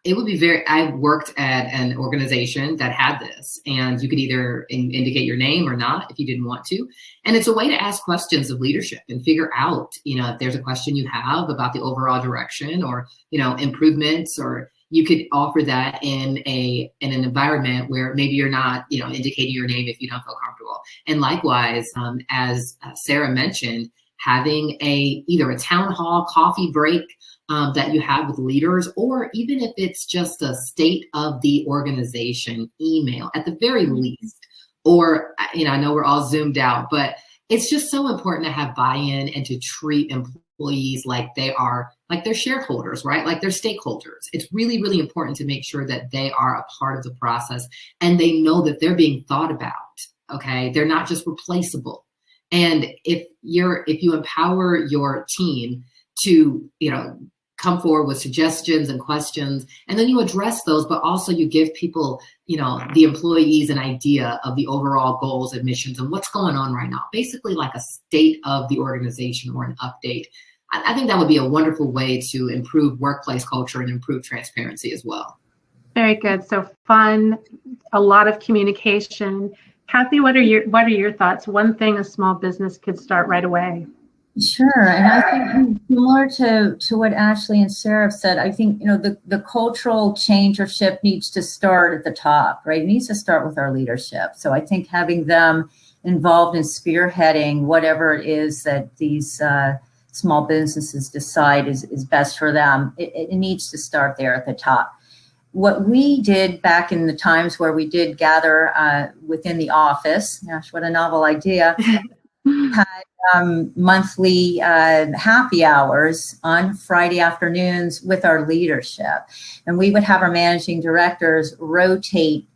It would be I worked at an organization that had this, and you could either indicate your name or not if you didn't want to. And it's a way to ask questions of leadership and figure out, if there's a question you have about the overall direction or, improvements, or you could offer that in an environment where maybe you're not, indicating your name if you don't feel comfortable. And likewise, as Sarah mentioned, having either a town hall coffee break that you have with leaders, or even if it's just a state of the organization email at the very least, or, I know we're all zoomed out, but it's just so important to have buy-in and to treat employees like they're shareholders, right? Like they're stakeholders. It's really, really important to make sure that they are a part of the process and they know that they're being thought about, okay? They're not just replaceable. And if you empower your team to, come forward with suggestions and questions, and then you address those, but also you give people, the employees an idea of the overall goals and missions and what's going on right now, basically like a state of the organization or an update. I think that would be a wonderful way to improve workplace culture and improve transparency as well.
Very good. So fun, a lot of communication. Kathy, what are your thoughts? One thing a small business could start right away.
Sure, and I think similar to what Ashley and Sarah have said, I think the cultural change or shift needs to start at the top, right? It needs to start with our leadership. So I think having them involved in spearheading whatever it is that these small businesses decide is best for them, it needs to start there at the top. What we did back in the times where we did gather within the office, gosh, what a novel idea, had monthly happy hours on Friday afternoons with our leadership. And we would have our managing directors rotate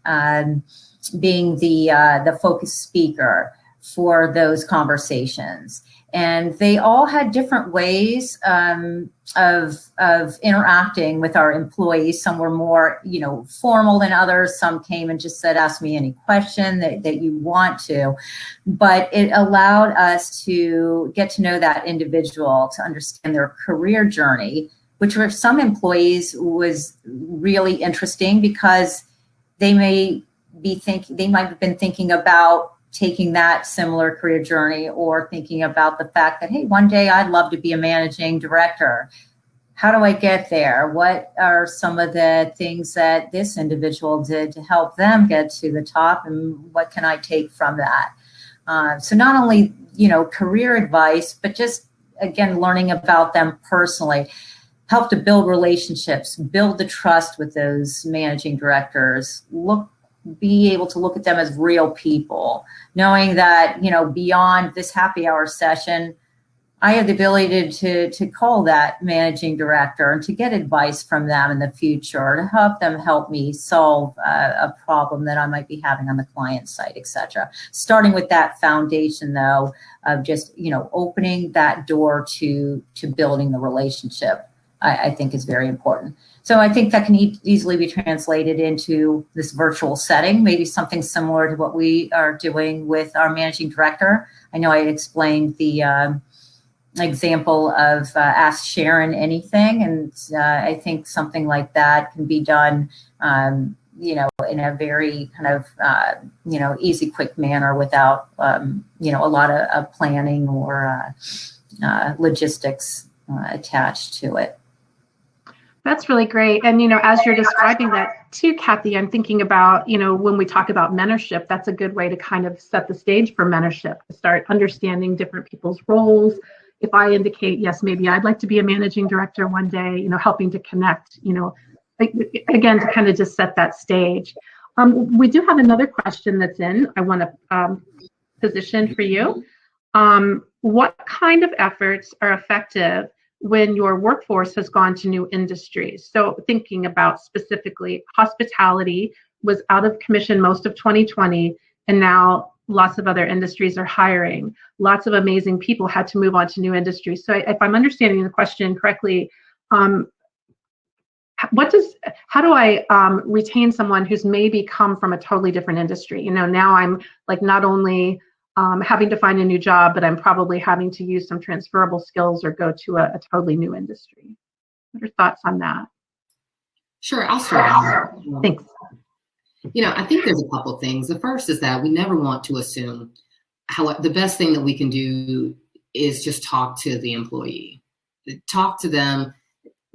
being the focus speaker for those conversations. And they all had different ways of interacting with our employees. Some were more, formal than others. Some came and just said, ask me any question that you want to. But it allowed us to get to know that individual, to understand their career journey, which for some employees was really interesting because they might have been thinking about taking that similar career journey, or thinking about the fact that, hey, one day I'd love to be a managing director. How do I get there? What are some of the things that this individual did to help them get to the top, and what can I take from that? So not only, career advice, but just, again, learning about them personally, help to build relationships, build the trust with those managing directors, be able to look at them as real people, knowing that, beyond this happy hour session, I have the ability to call that managing director and to get advice from them in the future to help me solve a problem that I might be having on the client site, et cetera. Starting with that foundation, though, of just, opening that door to building the relationship, I think is very important. So I think that can easily be translated into this virtual setting, maybe something similar to what we are doing with our managing director. I know I explained the example of Ask Sharon Anything, and I think something like that can be done, in a very kind of, easy, quick manner without, a lot of planning or logistics attached to it.
That's really great. And, as you're describing that too, Kathy, I'm thinking about, when we talk about mentorship, that's a good way to kind of set the stage for mentorship, to start understanding different people's roles. If I indicate, yes, maybe I'd like to be a managing director one day, helping to connect, again, to kind of just set that stage. We do have another question that's in, I want to position for you. What kind of efforts are effective when your workforce has gone to new industries? So thinking about specifically hospitality was out of commission most of 2020, and now lots of other industries are hiring. Lots of amazing people had to move on to new industries. So if I'm understanding the question correctly, how do I retain someone who's maybe come from a totally different industry? Now I'm like not only having to find a new job, but I'm probably having to use some transferable skills or go to a totally new industry. What are your thoughts on that?
Sure, I'll start.
Thanks.
I think there's a couple things. The first is that we never want to assume the best thing that we can do is just talk to the employee, talk to them,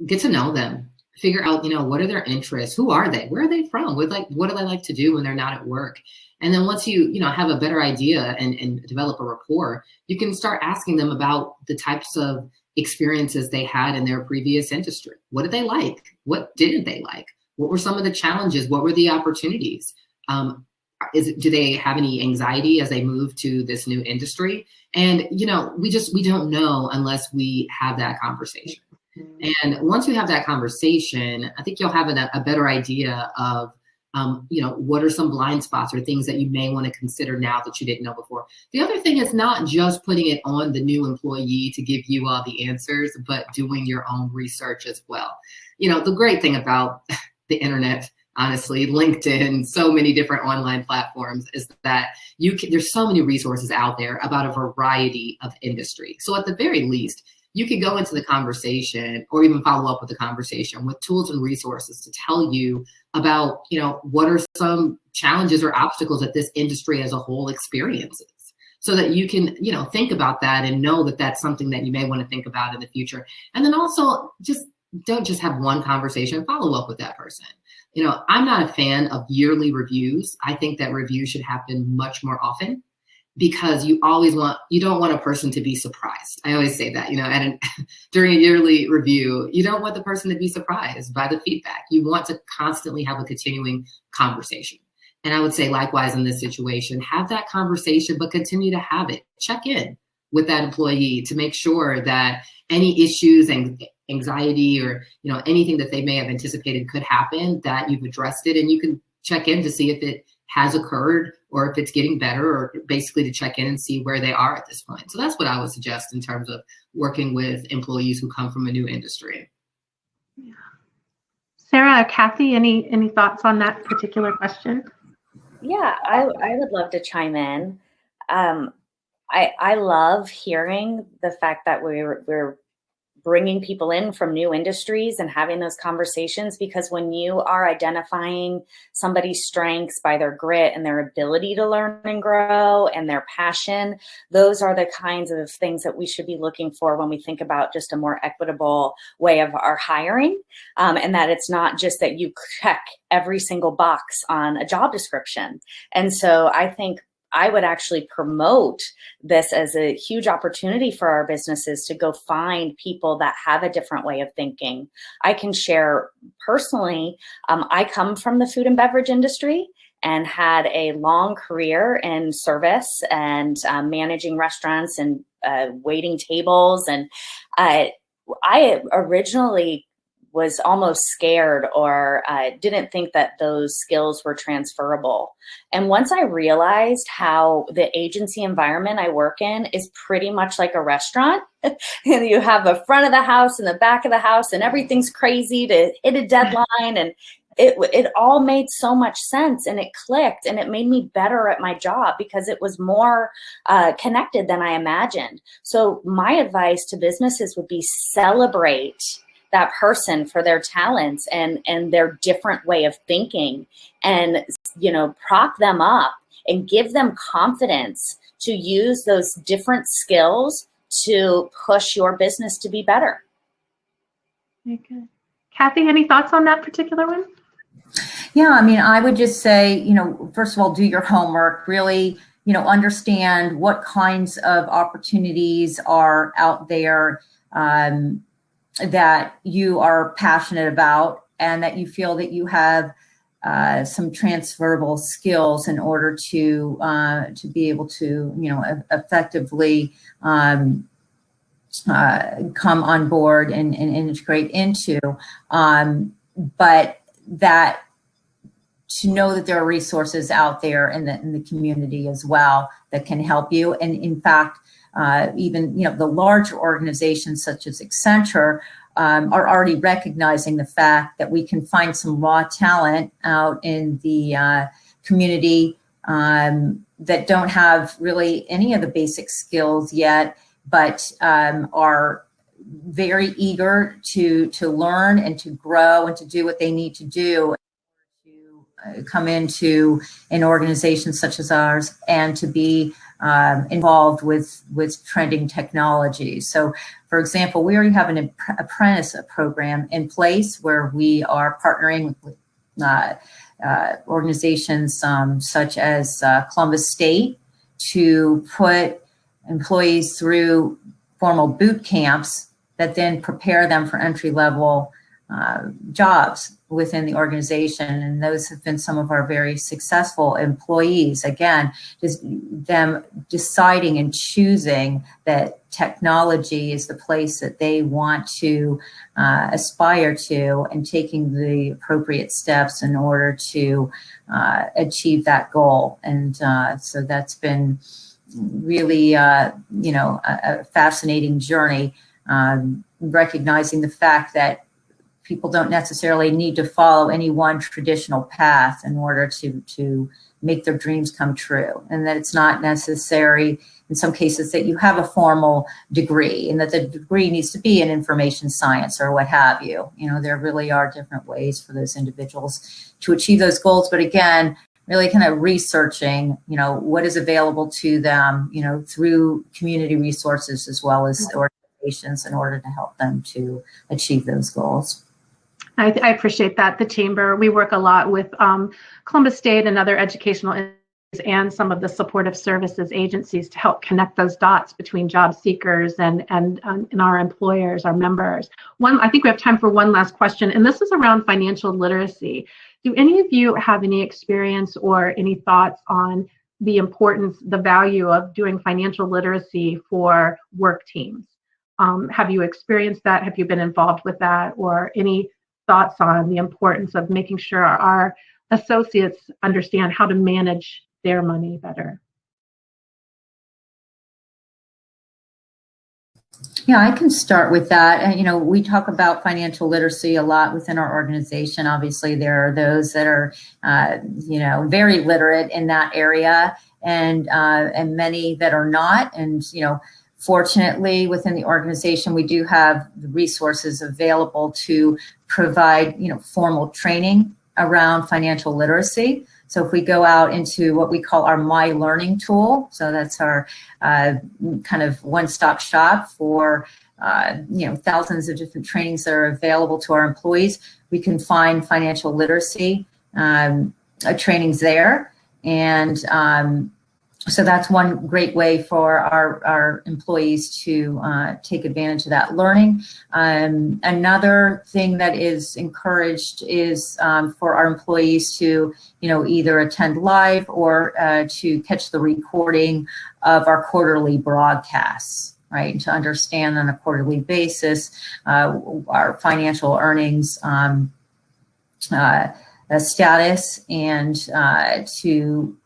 get to know them, figure out, what are their interests? Who are they? Where are they from? What do they like to do when they're not at work? And then once you have a better idea and develop a rapport, you can start asking them about the types of experiences they had in their previous industry. What did they like? What didn't they like? What were some of the challenges? What were the opportunities? Do they have any anxiety as they move to this new industry? And, we don't know unless we have that conversation. And once you have that conversation, I think you'll have a better idea of, what are some blind spots or things that you may want to consider now that you didn't know before. The other thing is not just putting it on the new employee to give you all the answers, but doing your own research as well. The great thing about the internet, honestly, LinkedIn, so many different online platforms, is that there's so many resources out there about a variety of industry. So at the very least, you could go into the conversation or even follow up with the conversation with tools and resources to tell you about, what are some challenges or obstacles that this industry as a whole experiences, so that you can, think about that and know that that's something that you may want to think about in the future. And then also don't just have one conversation, follow up with that person. I'm not a fan of yearly reviews. I think that reviews should happen much more often, because you don't want a person to be surprised. I always say that, during a yearly review, you don't want the person to be surprised by the feedback. You want to constantly have a continuing conversation. And I would say likewise in this situation, have that conversation, but continue to have it. Check in with that employee to make sure that any issues and anxiety or, anything that they may have anticipated could happen, that you've addressed it, and you can check in to see if it has occurred or if it's getting better, or basically to check in and see where they are at this point. So that's what I would suggest in terms of working with employees who come from a new industry.
Yeah. Sarah or Kathy, any thoughts on that particular question?
Yeah, I would love to chime in. I love hearing the fact that we're bringing people in from new industries and having those conversations, because when you are identifying somebody's strengths by their grit and their ability to learn and grow and their passion, those are the kinds of things that we should be looking for when we think about just a more equitable way of our hiring, and that it's not just that you check every single box on a job description. And so I think I would actually promote this as a huge opportunity for our businesses to go find people that have a different way of thinking. I can share personally, I come from the food and beverage industry, and had a long career in service and managing restaurants and waiting tables. And I originally was almost scared or didn't think that those skills were transferable. And once I realized how the agency environment I work in is pretty much like a restaurant, and you have a front of the house and the back of the house and everything's crazy to hit a deadline, and it all made so much sense, and it clicked, and it made me better at my job because it was more connected than I imagined. So my advice to businesses would be celebrate that person for their talents and their different way of thinking, and, you know, prop them up and give them confidence to use those different skills to push your business to be better.
Okay. Kathy, any thoughts on that particular one?
Yeah, I mean, I would just say, you know, first of all, do your homework, really, you know, understand what kinds of opportunities are out there that you are passionate about, and that you feel that you have some transferable skills in order to be able to, you know, effectively come on board and integrate into. But that to know that there are resources out there in the community as well that can help you. And in fact, even, you know, the larger organizations such as Accenture are already recognizing the fact that we can find some raw talent out in the community that don't have really any of the basic skills yet, but are very eager to learn and to grow and to do what they need to do to come into an organization such as ours and to be involved with trending technology. So, for example, we already have an apprentice program in place where we are partnering with organizations such as Columbus State to put employees through formal boot camps that then prepare them for entry-level jobs within the organization. And those have been some of our very successful employees. Again, just them deciding and choosing that technology is the place that they want to aspire to, and taking the appropriate steps in order to achieve that goal. And so that's been really, you know, a fascinating journey, recognizing the fact that people don't necessarily need to follow any one traditional path in order to make their dreams come true, and that it's not necessary in some cases that you have a formal degree, and that the degree needs to be in information science or what have you. You know, there really are different ways for those individuals to achieve those goals. But again, really kind of researching, you know, what is available to them, you know, through community resources as well as organizations in order to help them to achieve those goals.
I appreciate that. The Chamber, we work a lot with Columbus State and other educational institutions and some of the supportive services agencies to help connect those dots between job seekers and our employers, our members. I think we have time for one last question, and this is around financial literacy. Do any of you have any experience or any thoughts on the importance, the value of doing financial literacy for work teams? Have you experienced that? Have you been involved with that? Or any thoughts on the importance of making sure our associates understand how to manage their money better?
Yeah, I can start with that. And, you know, we talk about financial literacy a lot within our organization. Obviously, there are those that are, you know, very literate in that area, and many that are not. And, you know, fortunately, within the organization, we do have the resources available to provide, you know, formal training around financial literacy. So if we go out into what we call our My Learning tool, so that's our kind of one-stop shop for, you know, thousands of different trainings that are available to our employees, we can find financial literacy trainings there. And So that's one great way for our employees to take advantage of that learning. Another thing that is encouraged is for our employees to, either attend live or to catch the recording of our quarterly broadcasts, right? And to understand on a quarterly basis our financial earnings status, and to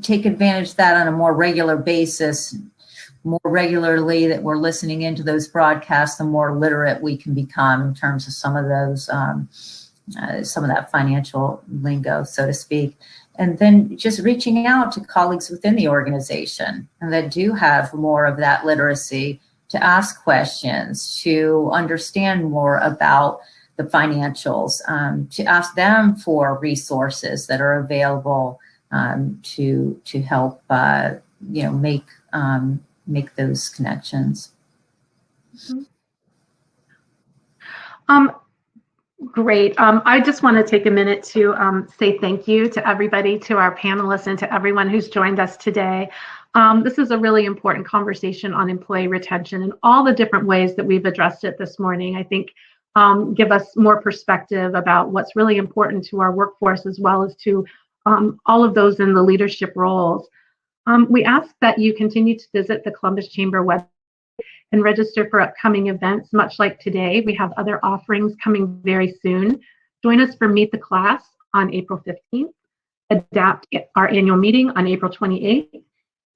take advantage of that on a more regular basis. More regularly that we're listening into those broadcasts, the more literate we can become in terms of some of those, some of that financial lingo, so to speak. And then just reaching out to colleagues within the organization and that do have more of that literacy to ask questions, to understand more about the financials, to ask them for resources that are available to help make those connections.
Great. I just want to take a minute to say thank you to everybody, to our panelists, and to everyone who's joined us today. This is a really important conversation on employee retention, and all the different ways that we've addressed it this morning, I think, give us more perspective about what's really important to our workforce, as well as to all of those in the leadership roles. We ask that you continue to visit the Columbus Chamber website and register for upcoming events. Much like today, we have other offerings coming very soon. Join us for Meet the Class on April 15th, Adapt, our annual meeting, on April 28th,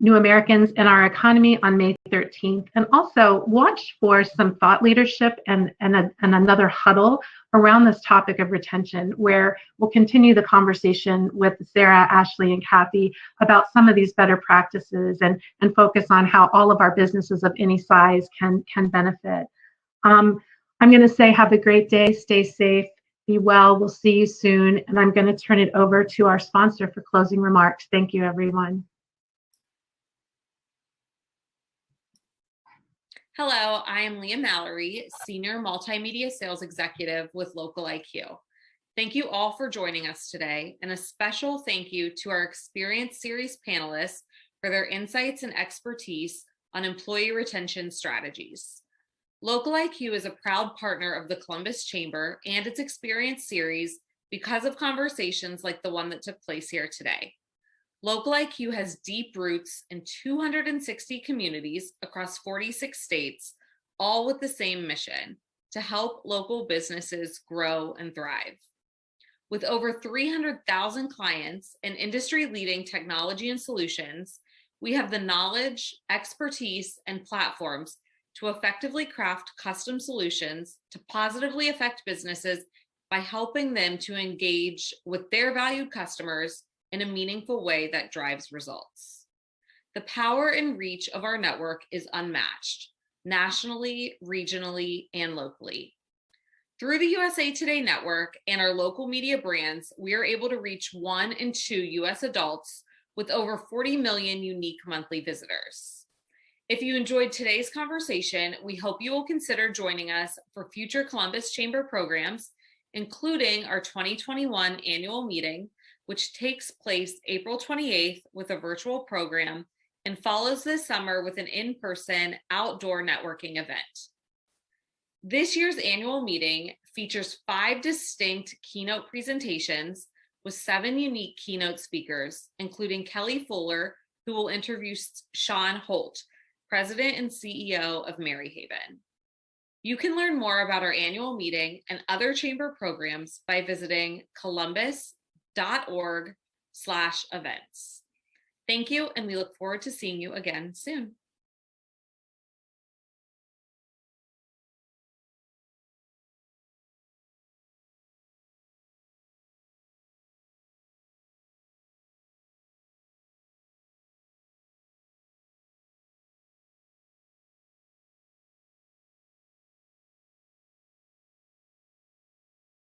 New Americans in Our Economy on May 13th, and also watch for some thought leadership and another huddle around this topic of retention, where we'll continue the conversation with Sarah, Ashley, and Kathy about some of these better practices and focus on how all of our businesses of any size can benefit. I'm going to say have a great day, stay safe, be well, we'll see you soon, and I'm going to turn it over to our sponsor for closing remarks. Thank you, everyone.
Hello, I am Leah Mallory, Senior Multimedia Sales Executive with Local IQ. Thank you all for joining us today, and a special thank you to our Experience Series panelists for their insights and expertise on employee retention strategies. Local IQ is a proud partner of the Columbus Chamber and its Experience Series because of conversations like the one that took place here today. Local IQ has deep roots in 260 communities across 46 states, all with the same mission: to help local businesses grow and thrive. With over 300,000 clients and industry-leading technology and solutions, we have the knowledge, expertise, and platforms to effectively craft custom solutions to positively affect businesses by helping them to engage with their valued customers in a meaningful way that drives results. The power and reach of our network is unmatched, nationally, regionally, and locally. Through the USA Today Network and our local media brands, we are able to reach 1 in 2 US adults with over 40 million unique monthly visitors. If you enjoyed today's conversation, we hope you will consider joining us for future Columbus Chamber programs, including our 2021 annual meeting, which takes place April 28th with a virtual program and follows this summer with an in-person outdoor networking event. This year's annual meeting features 5 distinct keynote presentations with 7 unique keynote speakers, including Kelly Fuller, who will interview Sean Holt, President and CEO of Maryhaven. You can learn more about our annual meeting and other chamber programs by visiting columbus.org/events. Thank you, and we look forward to seeing you again soon.